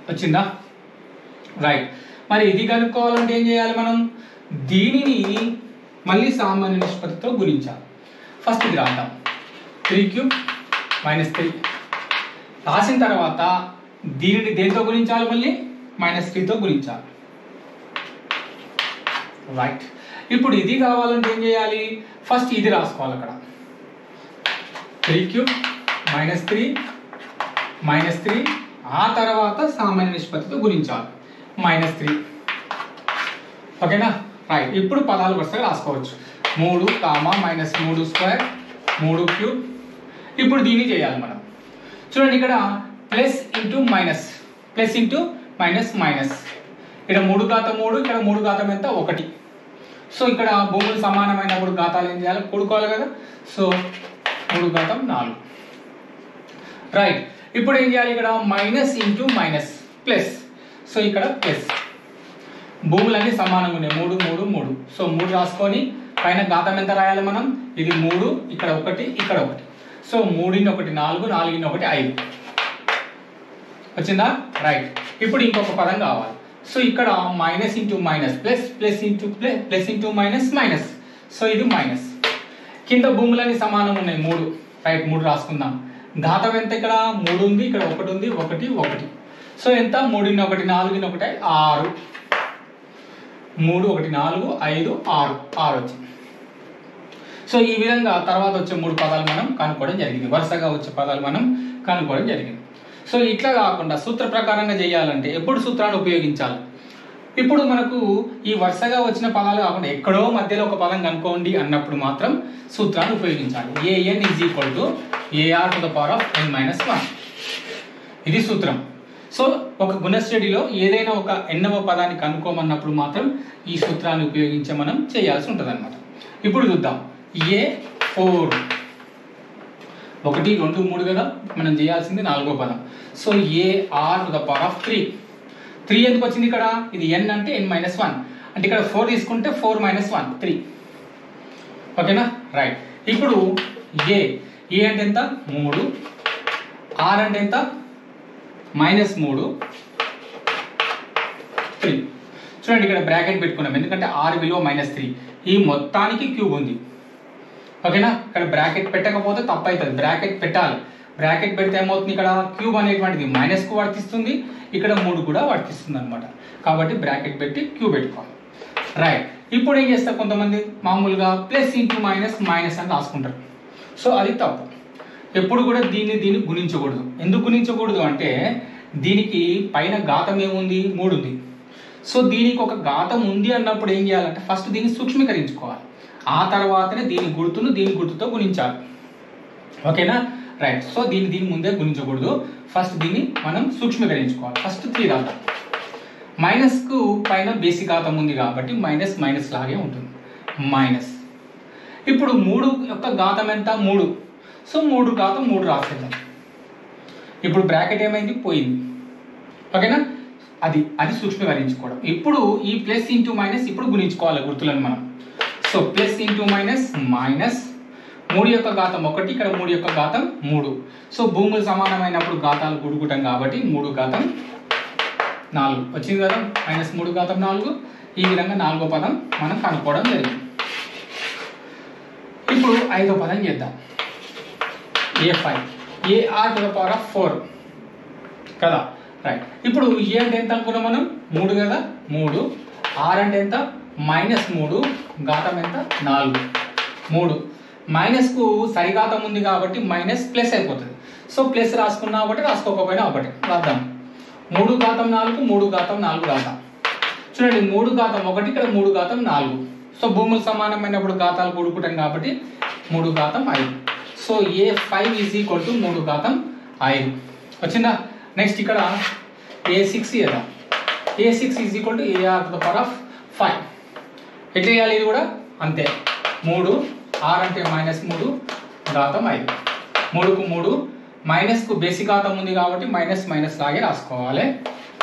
వచ్చిందా. రైట్. మరి ఇది కనుక్కోవాలంటే ఏం చేయాలి, మనం దీనిని మళ్ళీ సామాన్య నిష్పత్తితో గుణించాలి. ఫస్ట్ ఇది రాద్దాం. 3³ -3 రాసిన తర్వాత దీనిని దేంతో గుణించాలి, మళ్ళీ -3తో గుణించాలి. రైట్. ఇప్పుడు ఇది కావాలంటే ఏం చేయాలి, ఫస్ట్ ఇది రాసుకోవాలి. అక్కడ 3³ -3 ఆ తర్వాత సామాన్య నిష్పత్తితో గుణించాలి -3. ఓకేనా రైట్. ఇప్పుడు పదాలు వరుసగా రాసుకోవచ్చు. 3, -3² 3³ ఇప్పుడు దీన్ని చేయాలి మనం. చూడండి, ఇక్కడ plus into minus, plus into minus minus. ఇక్కడ 3⁻3, ఇక్కడ 3 ఎంత, 1. సో ఇక్కడ భూములు సమానమైనప్పుడు ఘాతాలు ఏం చేయాలి, కూడుకోవాలి కదా. సో 3 ఘాతం 4. రైట్, ఇప్పుడు ఏం చేయాలి ఇక్కడ minus into minus plus. So ఇక్కడ ప్లస్, భూములన్నీ సమానంగా ఉన్నాయి 3 3 3. సో 3 రాసుకొని పైన ఘాతం ఎంత రాయాలి మనం, ఇది 3 ఇక్కడ 1 ఇక్కడ 1. సో 3 1 4 4 1 5 వచ్చిందా. రైట్, ఇప్పుడు ఇంకొక పదం కావాలి. సో ఇక్కడ minus into minus plus, plus into plus into minus minus. So ఇది మైనస్, కింద భూములన్నీ సమానం ఉన్నాయి 3. రైట్, 3 రాసుకుందాం. ఘాతం ఎంత, ఇక్కడ 3 ఉంది ఇక్కడ 1 ఉంది 1 1. సో ఎంత 3 1 4 1 6. 3 1 4 5 6 6 వచ్చింది. సో ఈ విధంగా తర్వాత వచ్చే 3 పదాలు మనం కనుక్కోవడం జరిగింది, వరుసగా వచ్చే పదాలు మనం కనుక్కోవడం జరిగింది. సో ఇట్లా కాకుండా సూత్ర ప్రకారంగా చేయాలంటే ఎప్పుడు సూత్రాన్ని ఉపయోగించాలి. ఇప్పుడు మనకు ఈ వరుసగా వచ్చిన పదాలు కాకుండా ఎక్కడో మధ్యలో ఒక పదం కనుక్కోండి అన్నప్పుడు మాత్రం సూత్రాన్ని ఉపయోగించాలి. an = ar⁻n-1. ఇది సూత్రం. సో ఒక గుణశ్రేణిలో ఏదైనా ఒక ఎన్నవ పదాన్ని కనుక్కోమన్నప్పుడు మాత్రం ఈ సూత్రాన్ని ఉపయోగించి మనం చేయాల్సి ఉంటుంది అన్నమాట. ఇప్పుడు చూద్దాం. A4 1 2 3 కదా, మనం చేయాల్సింది 4వ పదం. So ar⁻3. 3 ఎందుకు వచ్చింది ఇక్కడ, ఇది n అంటే n-1 అంటే ఇక్కడ 4 తీసుకుంటే 4 - 1 3. ఓకేనా. రైట్, ఇప్పుడు a అంటే ఎంత 3, r అంటే ఎంత -3 3. చూడండి ఇక్కడ బ్రాకెట్ పెట్టుకున్నాం ఎందుకంటే r విలువ -3. ఈ మొత్తానికి క్యూబ్ ఉంది. ఓకేనా, ఇక్కడ బ్రాకెట్ పెట్టకపోతే తప్పు అవుతుంది, బ్రాకెట్ పెట్టాలి. బ్రాకెట్ పెడితే ఏమవుతుంది, ఇక్కడ క్యూబ్ అనేటువంటిది మైనస్కు వర్తిస్తుంది, ఇక్కడ 3 కూడా వర్తిస్తుంది అనమాట. కాబట్టి బ్రాకెట్ పెట్టి క్యూబ్ పెట్టుకోవాలి. రైట్, ఇప్పుడు ఏం చేస్తారు కొంతమంది మామూలుగా ప్లస్ ఇంటూ మైనస్ మైనస్ అని రాసుకుంటారు. సో అది తప్పు. ఎప్పుడు కూడా దీన్ని గుణించకూడదు. ఎందుకు గుణించకూడదు అంటే దీనికి పైన ఘాతం ఏముంది 3 ఉంది. సో దీనికి ఒక ఘాతం ఉంది అన్నప్పుడు ఏం చేయాలంటే ఫస్ట్ దీన్ని సూక్ష్మీకరించుకోవాలి, ఆ తర్వాతనే దీని గుర్తుతో గుణించాలి. ఓకేనా. రైట్, సో దీన్ని ముందే గుణించకూడదు, ఫస్ట్ దీన్ని మనం సూక్ష్మీకరించుకోవాలి. ఫస్ట్ 3 రాద్దాం. మైనస్కు పైన బేసిక్ ఘాతం ఉంది కాబట్టి మైనస్ మైనస్ లాగే ఉంటుంది మైనస్. ఇప్పుడు 3 యొక్క ఘాతం ఎంత 3. సో 3 ఘాతం 3 రాసేద్దాం. ఇప్పుడు బ్రాకెట్ ఏమైంది పోయింది. ఓకేనా, అది సూక్ష్మీకరించుకోవడం. ఇప్పుడు ఈ ప్లస్ ఇంటూ మైనస్ ఇప్పుడు గుణించుకోవాలి గుర్తులను మనం. So plus into minus minus 3 యొక్క ఘాతం 1, ఇక్కడ 3 యొక్క ఘాతం 3. సో భూములు సమానమైనప్పుడు ఘాతాలు కూడుకుంటాం కాబట్టి 3 ఘాతం 4 వచ్చింది కదా, -3 ఘాతం 4. ఈ విధంగా 4వ పదం మనం కనుక్కోవడం జరిగింది. ఇప్పుడు 5వ పదం చేద్దాం. A5 ar⁴ కదా. రైట్, ఇప్పుడు ఏ అంటే ఎంత అనుకున్నాం మనం 3 కదా, 3. r అంటే ఎంత -3, ఘాతం ఎంత 4. 3 మైనస్కు సరిఘాతం ఉంది కాబట్టి మైనస్ ప్లస్ అయిపోతుంది. సో ప్లస్ రాసుకున్నా ఒకటి రాసుకోకపోయినా ఒకటి రాద్దాం. 3 ఘాతం 4 3 ఘాతం 4 రాద్దాం. చూడండి 3 ఘాతం 1 ఇక్కడ 3 ఘాతం 4. సో భూములు సమానమైనప్పుడు ఘాతాలు కూడుకుంటాం కాబట్టి 3 ఘాతం 5. సో A5 = 3 ఘాతం 5 వచ్చిందా. నెక్స్ట్ ఇక్కడ A6 చేద్దాం. A6 = ar⁵. ఎట్లా చేయాలి ఇది కూడా అంతే. 3 r అంటే -3 ఘాతం 5. 3కు 3 మైనస్కు బేసిక్ ఘాతం ఉంది కాబట్టి మైనస్ మైనస్ లాగే రాసుకోవాలి.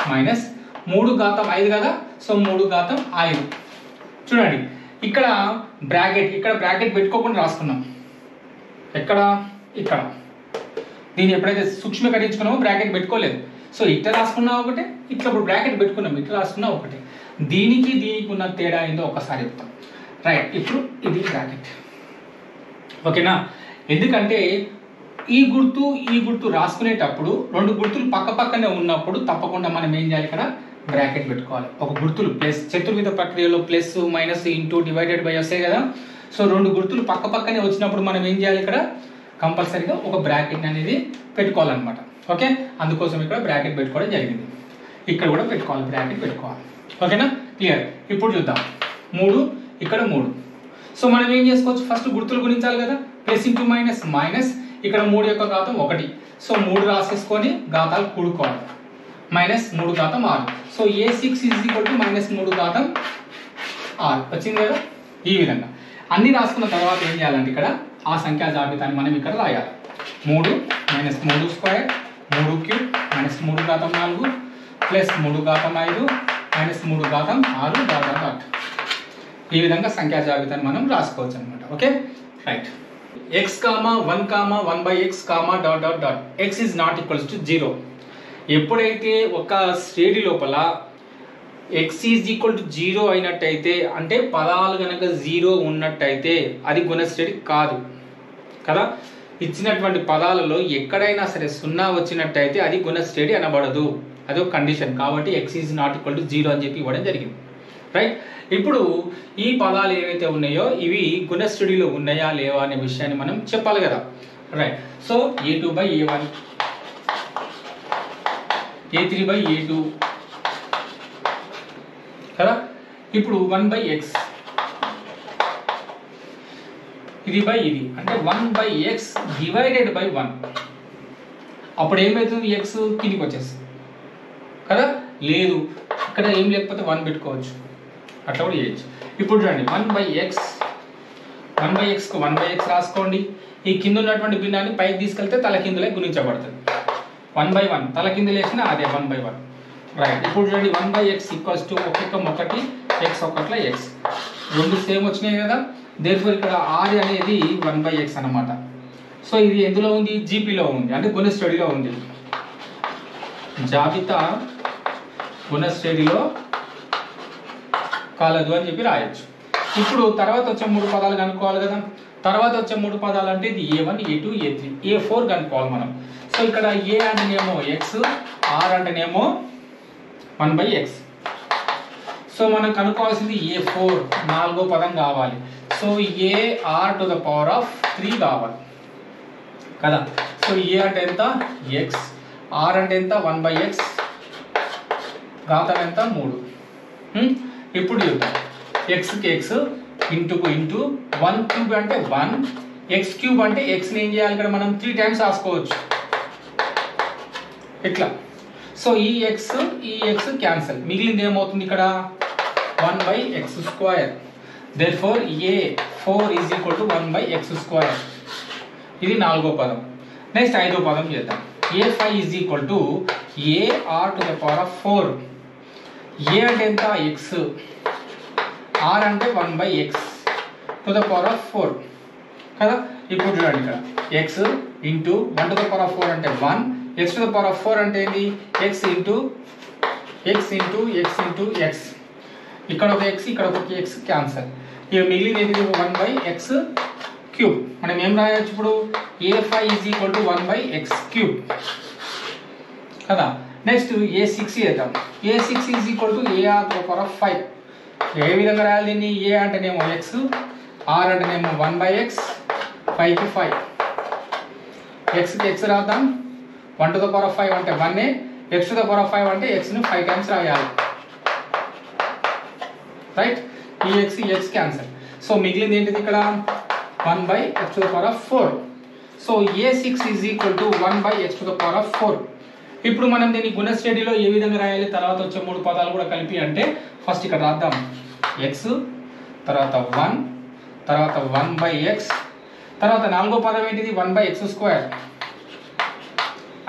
-3 ఘాతం 5 కదా, సో 3 ఘాతం 5. చూడండి ఇక్కడ బ్రాకెట్ పెట్టుకోకుండా రాసుకున్నాం. ఇక్కడ దీన్ని ఎప్పుడైతే సూక్ష్మీకరించుకున్నామో బ్రాకెట్ పెట్టుకోలేదు. సో ఇట్లా రాసుకున్నా ఒకటే, ఇట్లా ఇప్పుడు బ్రాకెట్ పెట్టుకున్నాం, ఇట్లా రాసుకున్నా ఒకటే. దీనికి ఉన్న తేడా ఏందో ఒకసారి చెప్తాం. రైట్, ఇప్పుడు ఇది బ్రాకెట్. ఓకేనా, ఎందుకంటే ఈ గుర్తు రాసుకునేటప్పుడు 2 గుర్తులు పక్కనే ఉన్నప్పుడు తప్పకుండా మనం ఏం చేయాలి, ఇక్కడ బ్రాకెట్ పెట్టుకోవాలి. ఒక గుర్తులు ప్లస్ చతుర్విధ ప్రక్రియలో plus minus into divided by వస్తాయి కదా. సో 2 గుర్తులు పక్కనే వచ్చినప్పుడు మనం ఏం చేయాలి, ఇక్కడ కంపల్సరీగా ఒక బ్రాకెట్ అనేది పెట్టుకోవాలన్నమాట. ఓకే, అందుకోసం ఇక్కడ బ్రాకెట్ పెట్టుకోవడం జరిగింది. ఇక్కడ కూడా పెట్టుకోవాలి, బ్రాకెట్ పెట్టుకోవాలి. ఓకేనా, క్లియర్. ఇప్పుడు చూద్దాం. 3 ఇక్కడ 3. సో మనం ఏం చేసుకోవచ్చు, ఫస్ట్ గుర్తులు గుణించాలి కదా. ప్లస్ ఇంటూ మైనస్ మైనస్, ఇక్కడ 3 యొక్క ఘాతం 1. సో 3 రాసేసుకొని ఘాతాలు కూడుకోవాలి. -3 ఘాతం 6. సో A6 = -3 ఘాతం 6 వచ్చింది కదా. ఈ విధంగా అన్ని రాసుకున్న తర్వాత ఏం చేయాలంటే ఇక్కడ ఆ సంఖ్యా జాబితాని మనం ఇక్కడ రాయాలి. 3 minus 3 square 3 cube minus 3 ఘాతం 4 plus 3 ఘాతం 5 minus 3 ఘాతం 6 dot dot dot. ఈ విధంగా సంఖ్యా జాబితాని మనం రాసుకోవచ్చు అనమాట. Okay right. x, 1, 1 by x, dot dot dot. x is not equals to 0. ఎప్పుడైతే ఒక శ్రేణి లోపల x ఈజ్ ఈక్వల్ టు 0 అయినట్టయితే, అంటే పదాలు కనుక 0 ఉన్నట్టయితే అది గుణశ్రేణి కాదు కదా. ఇచ్చినటువంటి పదాలలో ఎక్కడైనా సరే 0 వచ్చినట్టయితే అది గుణశ్రేణి అనబడదు. అది ఒక కండిషన్. కాబట్టి x is not equal to 0 అని చెప్పి ఇవ్వడం జరిగింది. రైట్. ఇప్పుడు ఈ పదాలు ఏవైతే ఉన్నాయో ఇవి గుణశ్రేణిలో ఉన్నాయా లేవా అనే విషయాన్ని మనం చెప్పాలి కదా. Right. So a2 by a1, a3 by a2 కదా. ఇప్పుడు 1 by x ఇది బై ఇది అంటే 1 by x డివైడెడ్ బై 1. అప్పుడు ఏమవుతుంది? x కిందికి వచ్చేస్తుంది కదా. లేదు ఇక్కడ ఏం లేకపోతే 1 పెట్టుకోవచ్చు, అట్లా కూడా చేయొచ్చు. ఇప్పుడు చూడండి 1 by x కు 1 by x రాసుకోండి. ఈ కింద ఉన్నటువంటి భిన్నాన్ని పైకి తీసుకెళ్తే తలకిందులే గుణించబడుతుంది. 1 by 1 తలకిందులు వేసినా అదే 1 by 1. రైట్. ఇప్పుడు చూడండి 1 by x equals to 1 x 1 x రెండు సేమ్ వచ్చినాయి కదా. దేర్ఫోర్ ఇక్కడ r అనేది 1 by x అన్నమాట. సో ఇది ఎందులో ఉంది? జీపీలో ఉంది, అంటే గుణశ్రేణిలో ఉంది. జాబితా గుణశ్రేణిలో కాలదు అని చెప్పి రాయొచ్చు. ఇప్పుడు తర్వాత వచ్చే 3 పదాలు కనుక్కోవాలి కదా. తర్వాత వచ్చే 3 పదాలు అంటే ఇది a1 a2 a3 a4 కనుక్కోవాలి మనం. సో ఇక్కడ a అంటేనేమో x, r అంటేనేమో 1 by x. సో మనం కనుక్కోవాల్సింది a4 4వ పదం కావాలి. So ar to the power of 3 కావాలి కదా. సో a అంటే ఎంత? x, r అంటే ఎంత? 1 by x, ఘాతం ఎంత? 3. ఇప్పుడు చూద్దాం. x కి x ఇంటూ 1 క్యూబ్ అంటే 1, x క్యూబ్ అంటే xని ఏం చేయాలి ఇక్కడ మనం 3 టైమ్స్ రాసుకోవచ్చు ఇట్లా. సో ఈ x క్యాన్సల్, మిగిలింది ఏమవుతుంది ఇక్కడ? 1 by x square. Therefore a4 is equal to 1 by x square. ఇది 4వ పదం. నెక్స్ట్ 5వ పదం చేద్దాం. a5 is equal to ar to the power of 4. a అంటే ఎంత? x, r అంటే 1 by x to the power of 4 కదా. ఇప్పుడు చూడండి ఇక్కడ x into 1 to the power of 4 అంటే 1, x to the power of 4 అంటే ఏంటి? x into x. ఇక్కడ ఒక x, ఇక్కడ ఒక x క్యాన్సల్. ఇక మిగిలిన ఏంటి? 1 by x క్యూబ్. మనం ఏం రాయొచ్చు ఇప్పుడు? a5 is equal to 1 by x cube కదా. నెక్స్ట్ a6 చేద్దాం. a6 is equal to ar to the power of 5. ఏ విధంగా రాయాలి దీన్ని? a అంటేనేమో x, r అంటేనేమో 1 by x, 5 కి 5. x కి x రాద్దాం. 1 to the power of 5 అంటే 1, x to the power of 5 అంటే x ని 5 టైమ్స్ రాయాలి. రైట్. ఈ x క్యాన్సల్. సో మిగిలింది ఏంటిది ఇక్కడ? 1 by x to the power of 4. So a6 is equal to 1 by x to the power of 4. ఇప్పుడు మనం దీన్ని గుణశ్రేణిలో ఏ విధంగా రాయాలి? తర్వాత వచ్చే 3 పదాలు కూడా కలిపి అంటే ఫస్ట్ ఇక్కడ రాద్దాం. x, తర్వాత 1, తర్వాత 1 by x, తర్వాత 4వ పదం ఏంటిది? 1 by x స్క్వేర్.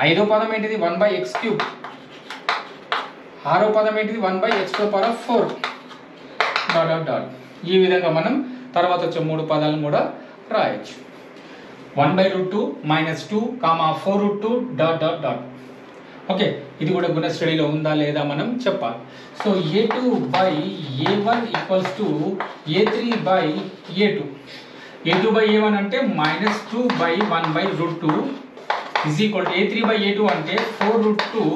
5వ పదం ఏంటిది? 1 by x క్యూబ్. 6వ పదం ఏంటిది? 1 by x to the power of 4 dot dot dot. ఈ విధంగా మనం తర్వాత వచ్చే 3 పదాలను కూడా రాయొచ్చు. 1 by √2 minus 2, 4 √2 dot dot dot. Okay, ఇది కూడా గుణశ్రేణిలో ఉందా లేదా మనం చెప్పాలి. So a2 by a1 equals to a3 by a2. a2 by a1 అంటే -2 by 1 by √2 is equal to a3 by a2 అంటే 4 √2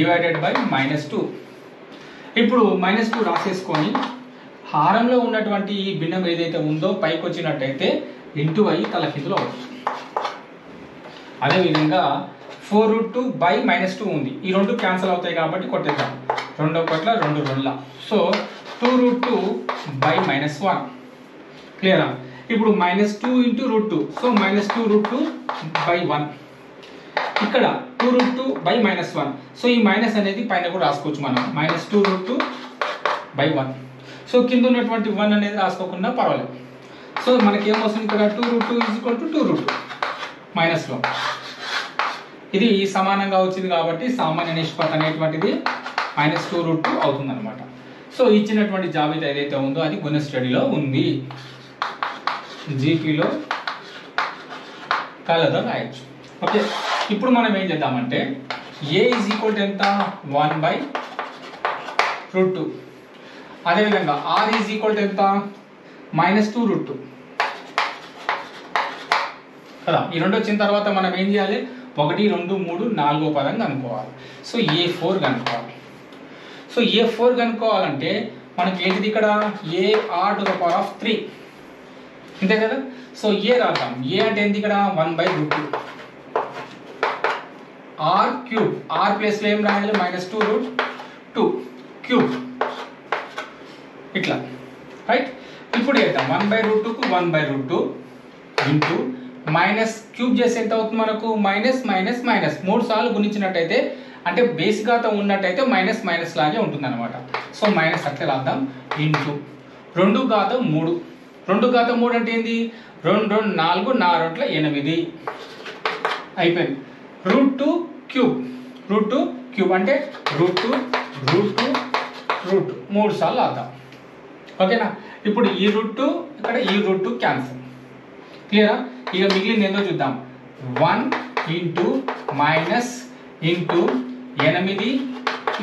డివైడెడ్ బై -2. ఇప్పుడు -2 రాసేసుకొని హారంలో ఉన్నటువంటి ఈ భిన్నం ఏదైతే ఉందో పైకి వచ్చినట్టయితే ఇంటూ అయ్యి తలకిందులో అవుతుంది. అదేవిధంగా 4 √2 by -2 ఉంది. ఈ రెండు క్యాన్సిల్ అవుతాయి కాబట్టి కొట్టేద్దాం. 2 1 2 2. So 2 √2 by -1. క్లియరా? ఇప్పుడు -2 into √2. So -2 √2 by 1. ఇక్కడ 2 √2 by -1. సో ఈ మైనస్ అనేది పైన కూడా రాసుకోవచ్చు మనం. -2 √2 by 1. సో కింద ఉన్నటువంటి 1 అనేది రాసుకోకుండా పర్వాలేదు. సో మనకి ఏమొస్తుంది ఇక్కడ 2√2 = 2√2 మైనస్లో ఇది సమానంగా వచ్చింది కాబట్టి సామాన్య నిష్పత్తి అనేటువంటిది -2√2 అవుతుంది అనమాట. సో ఇచ్చినటువంటి జాబితా ఏదైతే ఉందో అది గుణ స్టడీలో ఉంది, జీపీలో కలదో రాయొచ్చు. ఓకే, ఇప్పుడు మనం ఏం చేద్దామంటే ఏ = ఎంత 1/√2, అదేవిధంగా ఆర్ = ఎంత -2√2 కదా. ఈ రెండు వచ్చిన తర్వాత మనం ఏం చేయాలి, 1 2 3 4వ పదం కనుక్కోవాలి. సో A4 కనుక్కోవాలి. సో A4 కనుక్కోవాలంటే మనకి ఏంటిది ఇక్కడ AR⁻3 అంతే కదా. సో ఏ రాద్దాం, ఏ అంటే ఏంటి ఇక్కడ 1/√2, R³ R ప్లేస్లో ఏం రాయాలి -2√2 క్యూబ్ ఇట్లా రైట్. ఇప్పుడు చేద్దాం 1/√2కు 1/√2 ఇంటూ మైనస్ క్యూబ్ చేసి ఎంత అవుతుంది మనకు మైనస్ మైనస్ మైనస్ 3 సార్లు గుణించినట్టయితే అంటే బేస్ ఘాతం ఉన్నట్టయితే మైనస్ మైనస్ లాగే ఉంటుంది అనమాట. సో మైనస్ అట్లా రాద్దాం ఇంటూ 2√3 2√3 అంటే ఏంది 2 2 4 4 8 అయిపోయింది. √2 క్యూబ్ √2 క్యూబ్ అంటే √2 3 సార్లు రాద్దాం. ఓకేనా. ఇప్పుడు ఈ √2 ఇక్కడ ఈ √2 క్యాన్సిల్. క్లియరా. ఇక మిగిలింది ఏందో చూద్దాం. 1 into minus into 8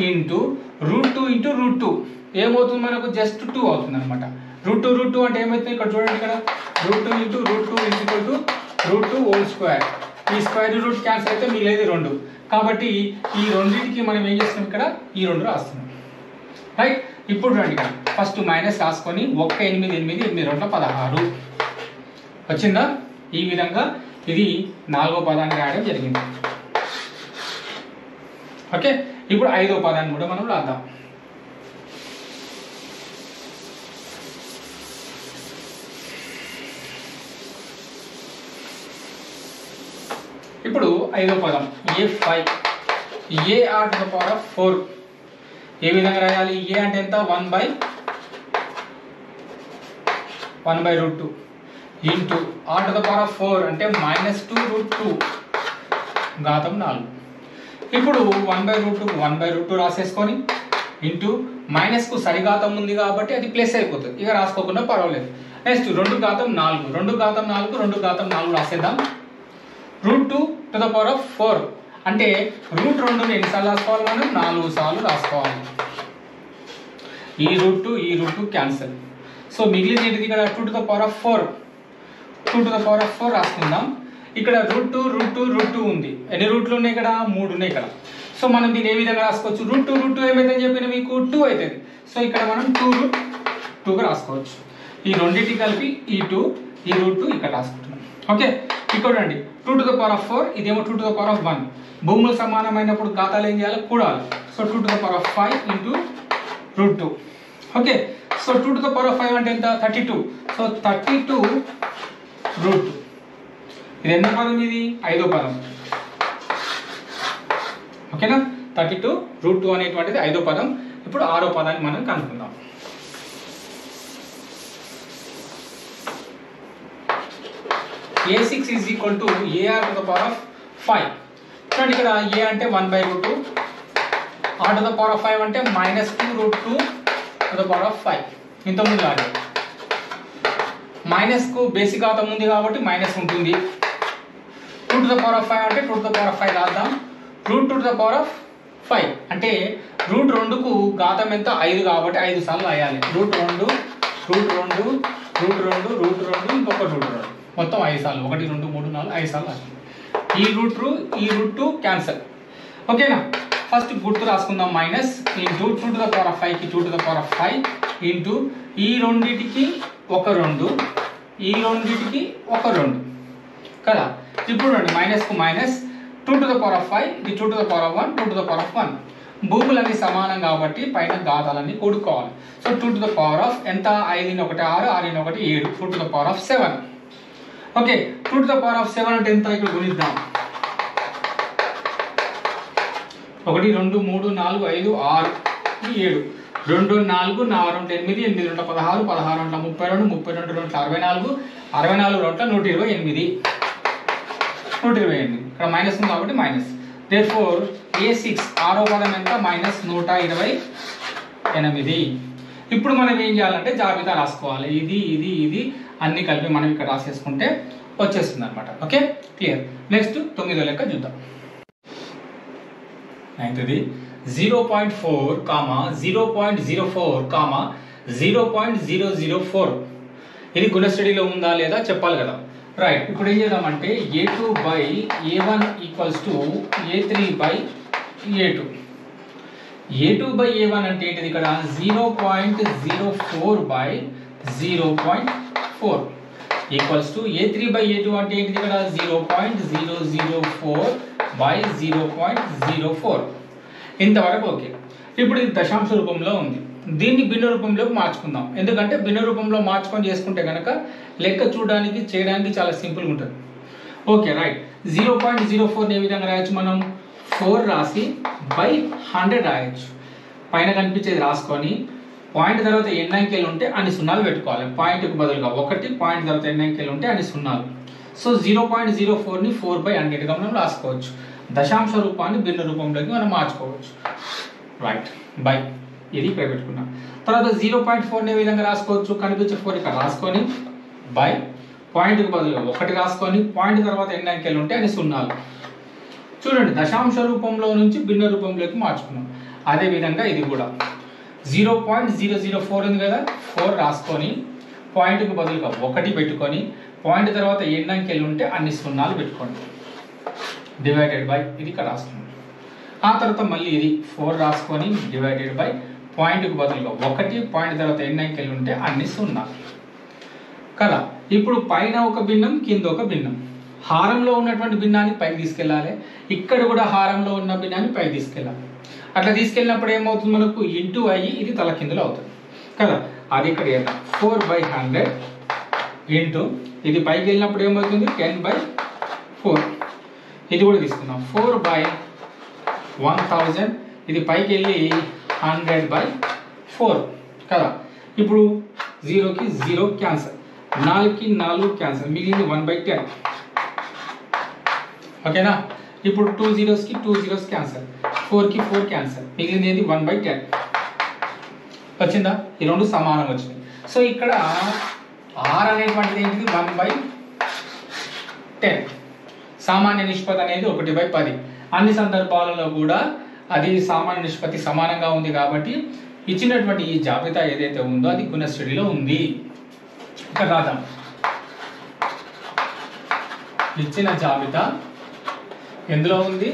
into √2 into √2 ఏమవుతుంది మనకు జస్ట్ 2 అవుతుంది అనమాట. √2 అంటే ఏమవుతుంది ఇక్కడ చూడండి, ఇక్కడ √2 ఇంటూ √2 √2 హోల్ స్క్వేర్. ఈ స్క్వేర్ రూట్ క్యాన్సిల్ అయితే మిగిలేది 2 కాబట్టి ఈ రెండింటికి మనం ఏం చేస్తున్నాం ఇక్కడ ఈ 2 రాస్తున్నాం రైట్. ఇప్పుడు రండి ఇక్కడ ఫస్ట్ మైనస్ రాసుకొని 1 8 8 8 2 16 వచ్చిందా. ఈ విధంగా ఇది 4వ పదాన్ని రాయడం జరిగింది. ఓకే, ఇప్పుడు 5వ పదాన్ని కూడా మనం రాద్దాం. ఇప్పుడు 5వ పదం A5 AR⁴ ఏ విధంగా రాయాలి. ఏ అంటే ఎంత 1/√2 ఇంటూ R⁴ అంటే -2√2 ఘాతం 4. ఇప్పుడు 1/√2 1/√2 రాసేసుకొని ఇంటూ మైనస్కు సరిఘాతం ఉంది కాబట్టి అది ప్లస్ అయిపోతుంది, ఇక రాసుకోకుండా పర్వాలేదు. నెక్స్ట్ 2√4 2√4 రాసేద్దాం. √2⁴ అంటే √2ని ఎన్నిసార్లు రాసుకోవాలి మనం 4 సార్లు రాసుకోవాలి. ఈ √2 క్యాన్సిల్. సో మిగిలిన ఏంటిది ఇక్కడ 2⁴ రాసుకుందాం. ఇక్కడ √2 ఉంది. ఎన్ని రూట్లు ఉన్నాయి ఇక్కడ 3 ఉన్నాయి ఇక్కడ. సో మనం దీన్ని ఏ విధంగా రాసుకోవచ్చు, √2 ఏమైందని చెప్పిన మీకు 2 అవుతుంది. సో ఇక్కడ మనం 2√2గా రాసుకోవచ్చు. ఈ రెండింటి కలిపి ఈ 2 ఈ √2 ఇక్కడ రాసుకుంటున్నాం. ఓకే, ఇక్కడ రండి 2⁴ ఇదేమో 2⁴1. భూములు సమానమైనప్పుడు ఘాతాలు ఏం చేయాలి కూడాలి. So 2⁵ into √2. ఓకే, సో 2⁵ అంటే ఎంత 32. సో 32√2 ఇది ఎంత పదం, ఇది 5వ పదం. ఓకేనా, 32√2 అనేటువంటిది 5వ పదం. ఇప్పుడు 6వ పదాన్ని మనం కనుక్కుందాం. A6 = AR⁵. చూడండి ఇక్కడ A అంటే 1/√2, R⁵ అంటే -2√2⁵. ఇంతకుముందు లాగే మైనస్కు బేసిక్ ఘాతం ఉంది కాబట్టి మైనస్ ఉంటుంది. 2⁵ అంటే 2⁵ రాద్దాం. √2⁵ అంటే √2కు ఘాతం ఎంత 5 కాబట్టి 5 సార్లు రాయాలి. √2 ఇంకొక √2 మొత్తం 5 సార్లు 1 2 3 4 5 సార్లు రాయాలి. ఈ √2 క్యాన్సల్. ఓకేనా. ఫస్ట్ గుర్తు రాసుకుందాం. మైనస్ ఇంటూ 2⁵కి 2⁵ ఇంటూ ఈ రెండింటికి ఒక 2 ఈ రెండింటికి ఒక 2 కదా. ఇప్పుడు రండి మైనస్కు మైనస్ 2⁵ ఇది 2⁵1 2⁵1. భూములన్నీ సమానం కాబట్టి పైన ఘాతాలన్నీ కూడుకోవాలి. సో 2⁵ ఎంత 5 1 6 6 1 7 2⁵7. ఓకే, 2⁵7 అంటే ఎంత ఇక్కడ గుణిద్దాం. 1 2 3 4 5 6 7 2 4 4 8 8 2 16 16 32 32 2 64 64 2 128 128 ఇక్కడ మైనస్ ఉంది కాబట్టి మైనస్. దేర్ఫోర్ A6 ఆరో పదం ఎంత -128. ఇప్పుడు మనం ఏం చేయాలంటే జాబితా రాసుకోవాలి. ఇది ఇది ఇది అన్ని కలిపి మనం ఇక్కడ రాసేసుకుంటే వచ్చేస్తుంది అనమాట. Okay clear. నెక్స్ట్ 9వ లెక్క చూద్దాం. 9ది 0.4, 0.04, 0.004 ఇది గుణస్థితిలో ఉందా లేదా చెప్పాలి కదా. రైట్, ఇప్పుడు ఏం చేద్దామంటే A2/A1 = A3/A2. A2/A1 అంటే ఏంటిది ఇక్కడ 0.04/0.4 A3/A2 అంటే ఏంటిది ఇక్కడ 0.004/0.04. ఇంతవరకు ఓకే. ఇప్పుడు ఇది దశాంశ రూపంలో ఉంది. దీన్ని భిన్న రూపంలోకి మార్చుకుందాం. ఎందుకంటే భిన్న రూపంలో మార్చుకొని చేసుకుంటే కనుక లెక్క చూడడానికి చేయడానికి చాలా సింపుల్గా ఉంటుంది. Okay right. 0.04 ఏ విధంగా రాయొచ్చు మనం 4 రాసి /100 రాయొచ్చు. పైన కనిపించేది రాసుకొని పాయింట్ తర్వాత ఎన్ని అంకెలు ఉంటే అన్ని సున్నాలు పెట్టుకోవాలి. పాయింట్కి బదులుగా 1, పాయింట్ తర్వాత ఎన్ని అంకెలు ఉంటే అన్ని సున్నాలు. సో 0.04ని 4/100గా మనం రాసుకోవచ్చు. దశాంశ రూపాన్ని భిన్న రూపంలోకి మనం మార్చుకోవచ్చు. రైట్ బై ఇది ఇక్కడ పెట్టుకున్నాం. తర్వాత 0.4ని ఏ విధంగా రాసుకోవచ్చు, కనిపించే 4 ఇక్కడ రాసుకొని బై పాయింట్కి బదులుగా 1 రాసుకొని పాయింట్ తర్వాత ఎన్ని అంకెలు ఉంటే అన్ని సున్నాలు. చూడండి దశాంశ రూపంలో నుంచి భిన్న రూపంలోకి మార్చుకున్నాం. అదేవిధంగా ఇది కూడా 0.004 ఉంది కదా, 4 రాసుకొని పాయింట్కి బదులుగా 1 పెట్టుకొని పాయింట్ తర్వాత ఎన్ని అంకెలు ఉంటే అన్ని సున్నాలు పెట్టుకోండి. డివైడెడ్ బై ఇది ఇక్కడ రాసుకున్నాం. ఆ తర్వాత మళ్ళీ ఇది 4 రాసుకొని డివైడెడ్ బై పాయింట్కి బదులుగా 1, పాయింట్ తర్వాత ఎన్ని అంకెలు ఉంటే అన్ని సున్నాలు కదా. ఇప్పుడు పైన ఒక భిన్నం, కింద ఒక భిన్నం. హారంలో ఉన్నటువంటి భిన్నాన్ని పైకి తీసుకెళ్ళాలి. ఇక్కడ కూడా హారంలో ఉన్న భిన్నాన్ని పైకి తీసుకెళ్ళాలి. అట్లా తీసుకెళ్ళినప్పుడు ఏమవుతుంది, మనకు ఇంటూ అయ్యి ఇది తలకిందులు అవుతుంది కదా. అది ఇక్కడ 4/100 ఇంటూ ఇది పైకి వెళ్ళినప్పుడు ఏమవుతుంది 10/4. ఇది కూడా తీసుకుందాం 4/1000. ఇది పైకి వెళ్ళి 100/4 కదా. ఇప్పుడు 0కి 0 క్యాన్సల్, 4కి 4 క్యాన్సల్, మిగిలింది 1/10. ఓకేనా. ఇప్పుడు 2 zeros కి 2 zeros క్యాన్సల్, 4కి 4 క్యాన్సల్, మిగిలింది ఏది 1/10 వచ్చిందా. ఈ రెండు సమానం వచ్చింది. సో ఇక్కడ r అనేటువంటిది ఏంటిది 1/10. సామాన్య నిష్పత్తి అనేది 1/10. అన్ని సందర్భాలలో కూడా అది సామాన్య నిష్పత్తి సమానంగా ఉంది కాబట్టి ఇచ్చినటువంటి ఈ జాబితా ఏదైతే ఉందో అది గుణస్థితిలో ఉంది. ఇక్కడ రాద్దాం. ఇచ్చిన జాబితా ఎందులో ఉంది,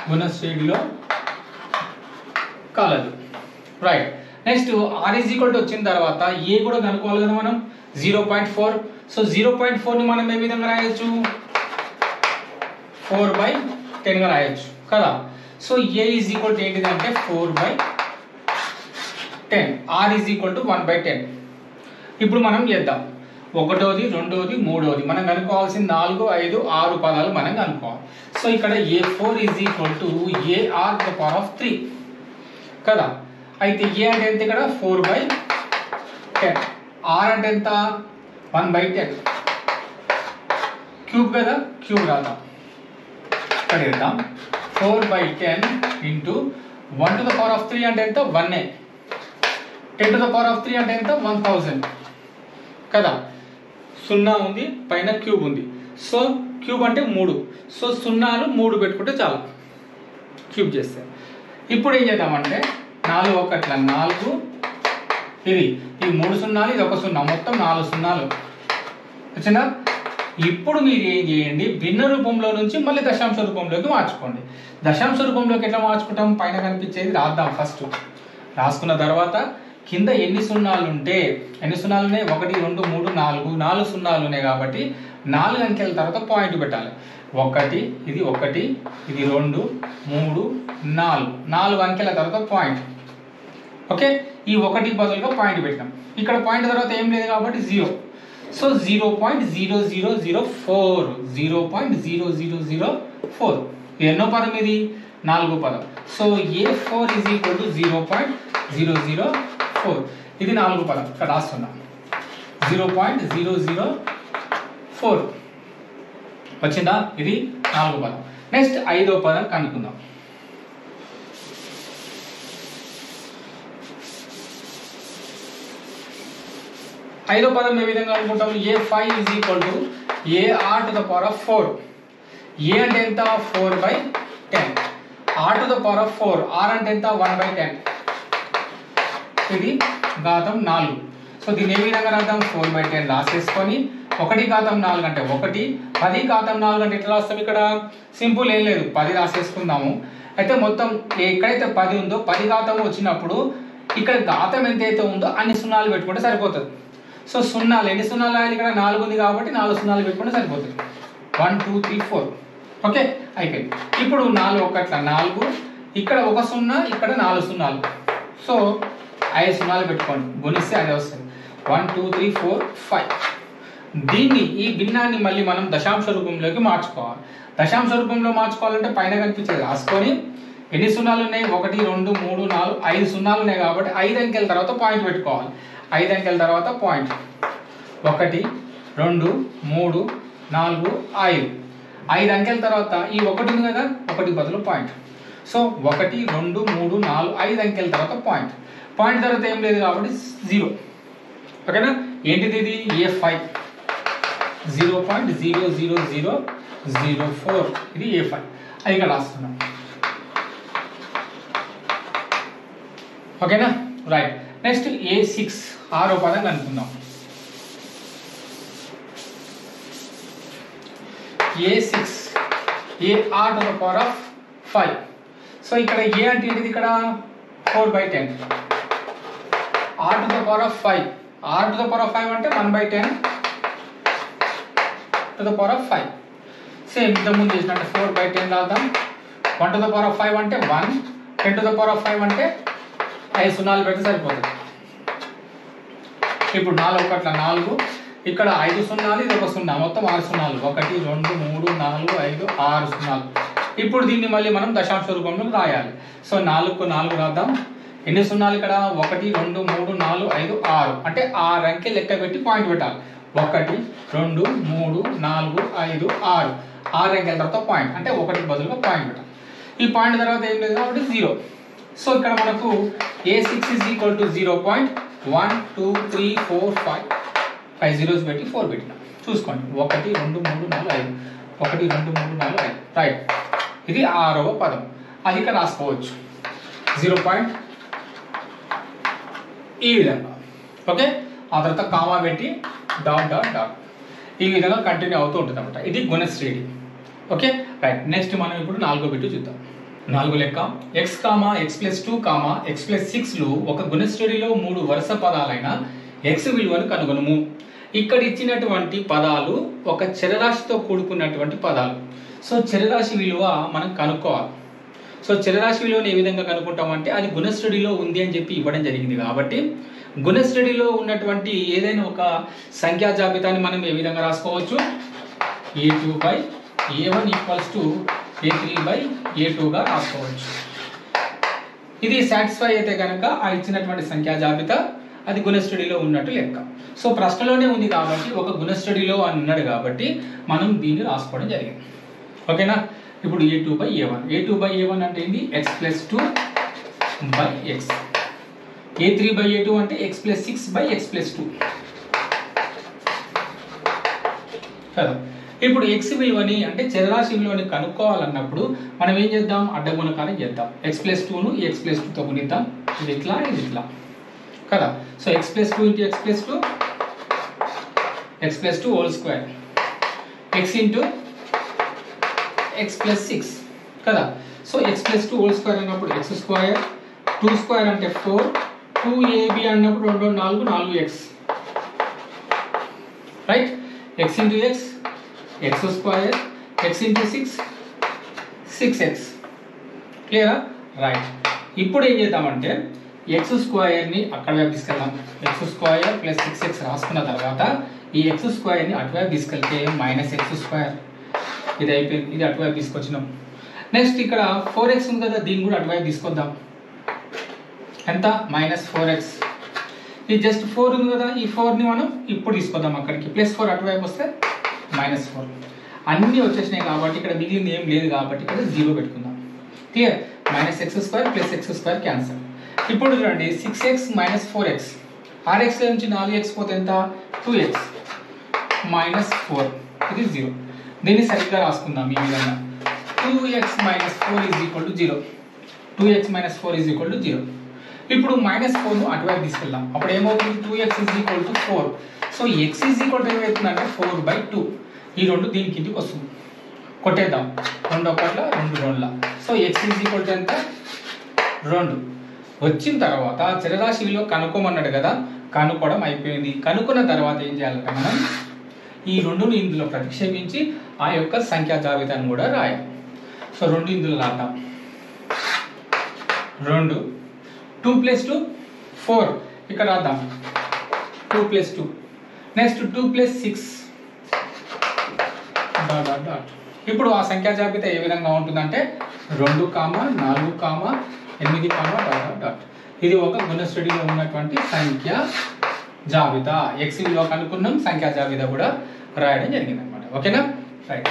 గుణస్థితిలో కాలదు. రైట్. నెక్స్ట్ r వచ్చిన తర్వాత ఏ కూడా కనుక్కోవాలి కదా మనం 0.4. సో 0.4ని మనం ఏ విధంగా రాయొచ్చు 4/10గా రాయొచ్చు కదా. సో ఏ ఏంటిదంటే 4/10, r 1/10. ఇప్పుడు మనం చేద్దాం. 1వ, 2వ, 3వ మనం కనుక్కోవాల్సిన 4, 5, 6 పదాలు మనం కనుక్కోవాలి. సో ఇక్కడ A4 AR⁻³ కదా. అయితే ఏ అంటే ఎంత ఇక్కడ 4/10, r అంటే ఎంత 1/10, క్యూబ్ కదా, క్యూబ్ రాద్దాం. ఇక్కడ వేద్దాం 4/10 ఇంటూ 1⁻³ అంటే ఎంత 1, 10⁻³ అంటే ఎంత 1000 కదా. 0 ఉంది, పైన క్యూబ్ ఉంది. సో క్యూబ్ అంటే 3. సో సున్నాలు 3 పెట్టుకుంటే చాలు క్యూబ్ చేస్తే. ఇప్పుడు ఏం చేద్దామంటే 4 1 4, ఇది 3 సున్నాలు, ఇది 1 సున్నా, మొత్తం 4 సున్నాలు వచ్చిందా. ఇప్పుడు మీరు ఏం చేయండి, భిన్న రూపంలో నుంచి మళ్ళీ దశాంశ రూపంలోకి మార్చుకోండి. దశాంశ రూపంలోకి ఎట్లా మార్చుకుంటాం, పైన కనిపించేది రాద్దాం. ఫస్ట్ రాసుకున్న తర్వాత కింద ఎన్ని సున్నాలు ఉంటే ఎన్ని సున్నాలు ఉన్నాయి 1 2 3 4 4 సున్నాలు ఉన్నాయి కాబట్టి 4 అంకెల తర్వాత పాయింట్ పెట్టాలి. 1 ఇది 1 ఇది 2 3 4 4 అంకెల తర్వాత పాయింట్. ఓకే, ఈ 1 బదులుగా పాయింట్ పెట్టాం. ఇక్కడ పాయింట్ తర్వాత ఏం లేదు కాబట్టి 0. సో 0.0004 0.0004 ఎన్నో పదం ఇది 4 పదం. So A4 is equal to 0.004. ఇది 4 పదం ఇక్కడ రాస్తున్నా 0.004 వచ్చిందా? ఇది 4 పదం. నెక్స్ట్ 5వ పదం కనుక్కుందాం. ఐదో పదం ఏ విధంగా అనుకుంటాం? A5 is equal to AR to the power of 4. A అంటే ఎంత? 4/10. R to the power of 4. R అంటే ఎంత? 1/10. ఇది ఘాతం 4. సో దీన్ని ఏ విధంగా రాద్దాం? 4/10 రాసేసుకొని 1 ఘాతం 4 అంటే 1, 10 ఘాతం 4 అంటే ఎట్లా రాస్తాం? ఇక్కడ సింపుల్ ఏం లేదు, 10 రాసేసుకుందాము. అయితే మొత్తం ఎక్కడైతే 10 ఉందో 10 ఘాతం వచ్చినప్పుడు ఇక్కడ ఘాతం ఎంతైతే ఉందో అన్ని సున్నాలు పెట్టుకుంటే సరిపోతుంది. సో సున్నాలు ఎన్ని సున్నాలు రాయాలి? ఇక్కడ 4 ఉంది కాబట్టి 4 సున్నాలు పెట్టుకుంటే సరిపోతుంది. 1 2 3 4. ఓకే, అయిపోయింది. ఇప్పుడు 4 ఒకట్ల 4, ఇక్కడ 1 సున్నా, ఇక్కడ 4 సున్నాలు. సో 5 సున్నాలు పెట్టుకోండి, గుణిస్తే అదే వస్తుంది. 1 2 3 4 5. దీన్ని ఈ భిన్నాన్ని మళ్ళీ మనం దశాంశ రూపంలోకి మార్చుకోవాలి. దశాంశ రూపంలో మార్చుకోవాలంటే పైన కనిపించేది రాసుకొని ఎన్ని సున్నాలు ఉన్నాయి? 1 2 3 4 5 సున్నాలు ఉన్నాయి కాబట్టి 5 అంకెల తర్వాత పాయింట్ పెట్టుకోవాలి. 5 అంకెల తర్వాత పాయింట్ 1 2 3 4 5. 5 అంకెల తర్వాత ఈ 1 ఉంది కదా, 1 బదులు పాయింట్. సో 1 2 3 4 5 అంకెల తర్వాత పాయింట్. పాయింట్ తర్వాత ఏం లేదు కాబట్టి 0. ఓకేనా? ఏంటిది? ఇది A5 0.00004. ఇది A5. అది ఇక్కడ రాస్తున్నాం. ఓకేనా? రైట్. నెక్స్ట్ A6 6వ పదం కనుక్కుందాం. A6 AR to the power of 5. So ఇక్కడ A అంటే ఏంటిది? ఇక్కడ 4/10. R to the power of 5. R to the power of 5 అంటే 1/10 to the power of 5. Same ఇంతకుముందు చేసినట్టు 4/10 రాద్దాం. 1 టు ద పవర్ ఆఫ్ 5 అంటే 1, 10 టు ద పవర్ ఆఫ్ 5 అంటే 5 సున్నాలు పెడితే సరిపోతుంది. ఇప్పుడు 4 ఒకట్ల 4, ఇక్కడ 5 సున్నాలు, ఇది 1 సున్నా, మొత్తం 6 సున్నాలు. 1 2 3 4 5 6 సున్నాలు. ఇప్పుడు దీన్ని మళ్ళీ మనం దశాంశ రూపంలో రాయాలి. సో 4కు 4 రాద్దాం. ఎన్ని సున్నాలు ఇక్కడ? 1 2 3 4 5 6 అంటే 6 అంకె లెక్క పెట్టి పాయింట్ పెట్టాలి. 1 2 3 4 5 6 6 అంకెల తర్వాత పాయింట్ అంటే 1కి బదులుగా పాయింట్ పెట్టాలి. ఈ పాయింట్ తర్వాత ఏం లేదు కాబట్టి 0. సో ఇక్కడ మనకు A6 is equal to 0.1 2 3 4 5 5 zeros పెట్టి 4 పెట్టినాం. చూసుకోండి 1 2 3 4 5 1 2 3 4 5. రైట్. ఇది 6వ పదం. అది ఇక్కడ రాసుకోవచ్చు 0. ఈ విధంగా. ఓకే, ఆ తర్వాత కామా పెట్టి డాట్ డాట్ డాట్ ఈ విధంగా కంటిన్యూ అవుతూ ఉంటుంది అనమాట. ఇది గుణశ్రేణి. Okay, right. నెక్స్ట్ మనం ఇప్పుడు 4వ బిట్టు చూద్దాం. 4 లెక్క x, x+2, x+6లు ఒక గుణశ్రేణిలో 3 వరుస పదాలైన x విలువను కనుగొనుము. ఇక్కడ ఇచ్చినటువంటి పదాలు ఒక చరరాశితో కూడుకున్నటువంటి పదాలు. సో చరరాశి విలువ మనం కనుక్కోవాలి. సో చరరాశి విలువను ఏ విధంగా కనుక్కుంటామంటే అది గుణశ్రేణిలో ఉంది అని చెప్పి ఇవ్వడం జరిగింది కాబట్టి గుణశ్రేణిలో ఉన్నటువంటి ఏదైనా ఒక సంఖ్యా జాబితాని మనం ఏ విధంగా రాసుకోవచ్చు? A2/A1 = A3/A2గా రాసుకోవచ్చు. ఇది సాటిస్ఫై అయితే కనుక ఆ ఇచ్చినటువంటి సంఖ్యా జాబితా అది గుణశ్రేణిలో ఉన్నట్టు లెక్క. సో ప్రశ్నలోనే ఉంది కాబట్టి ఒక గుణశ్రేణిలో అని ఉన్నాడు కాబట్టి మనం దీన్ని రాసుకోవడం జరిగింది. ఓకేనా? ఇప్పుడు A2/A1. A2/A1 అంటే ఏంటి? x+2/x. A3/A2 అంటే x+6/x+2 కదా. ఇప్పుడు x విలువని అంటే చరరాశి విలువని కనుక్కోవాలన్నప్పుడు మనం ఏం చేద్దాం? అడ్డగుణకారం చేద్దాం. x+2ను ఈ x+2తో గుణిద్దాం. ఇది ఇట్లా, ఇది ఇట్లా కదా. So x+2 × x+2 x+2 whole square x × x+6 కదా. సో x+2 హోల్ స్క్వేర్ అన్నప్పుడు x స్క్వేర్, 2 స్క్వేర్ అంటే 4, 2ab అన్నప్పుడు 2 4 4x right. x × x x square, x × 6 6x. క్లియరా? రైట్. ఇప్పుడు ఏం చేద్దామంటే x స్క్వేర్ని అక్కడ వైపు తీసుకెళ్దాం. x స్క్వేర్ + 6x రాసుకున్న తర్వాత ఈ x స్క్వేర్ని అటువైపు తీసుకెళ్తే -x స్క్వేర్ ఇది అయిపోయింది. ఇది అటువైపు తీసుకొచ్చినాం. నెక్స్ట్ ఇక్కడ 4x ఉంది కదా, దీన్ని కూడా అటువైపు తీసుకొద్దాం. ఎంత? -4x. ఇది జస్ట్ 4 ఉంది కదా, ఈ 4ని మనం ఇప్పుడు తీసుకొద్దాం అక్కడికి. +4 అటువైపు వస్తే -4. అన్నీ వచ్చేసినాయి కాబట్టి ఇక్కడ మిగిలింది ఏం లేదు కాబట్టి ఇక్కడ 0 పెట్టుకుందాం. క్లియర్? -x² + x² cancel. ఇప్పుడు చూడండి 6x - 4x. 6x నుంచి 4x పోతే ఎంత? 2x -4. ఇది 0. దీన్ని సరిగ్గా రాసుకుందాం ఈ విధంగా. 2x - 4 = 0. 2x - 4 = 0. ఇప్పుడు -4ను అటువైపు తీసుకెళ్దాం. అప్పుడు ఏమవుతుంది? 2x = 4. సో x ఏమవుతుందంటే 4/2. ఈ 2 దీని కిందికి వస్తుంది. కొట్టేద్దాం. 2 1 2 2. సో x ఎంత? 2. వచ్చిన తర్వాత చరరాశి విలువ కనుక్కోమన్నాడు కదా, కనుక్కోవడం అయిపోయింది. కనుక్కున్న తర్వాత ఏం చేయాలంటే మనం ఈ 2ని ఇందులో ప్రతిక్షేపించి ఆ యొక్క సంఖ్యా జాబితాను కూడా రాయాలి. సో 2 ఇందులో రాద్దాం. 2 2 + 2 4. ఇక్కడ రాద్దాం 2 + 2. నెక్స్ట్ 2 + 6 ... ఇప్పుడు ఆ సంఖ్యా జాబితా ఏ విధంగా ఉంటుందంటే 2, 4, 8, ... ఇది ఒక గుణశ్రేణిలో ఉన్నటువంటి సంఖ్యా జాబితా. x విలువ కనుక్కున్నాం, సంఖ్యా జాబితా కూడా రాయడం జరిగింది అనమాట. ఓకేనా? రైట్.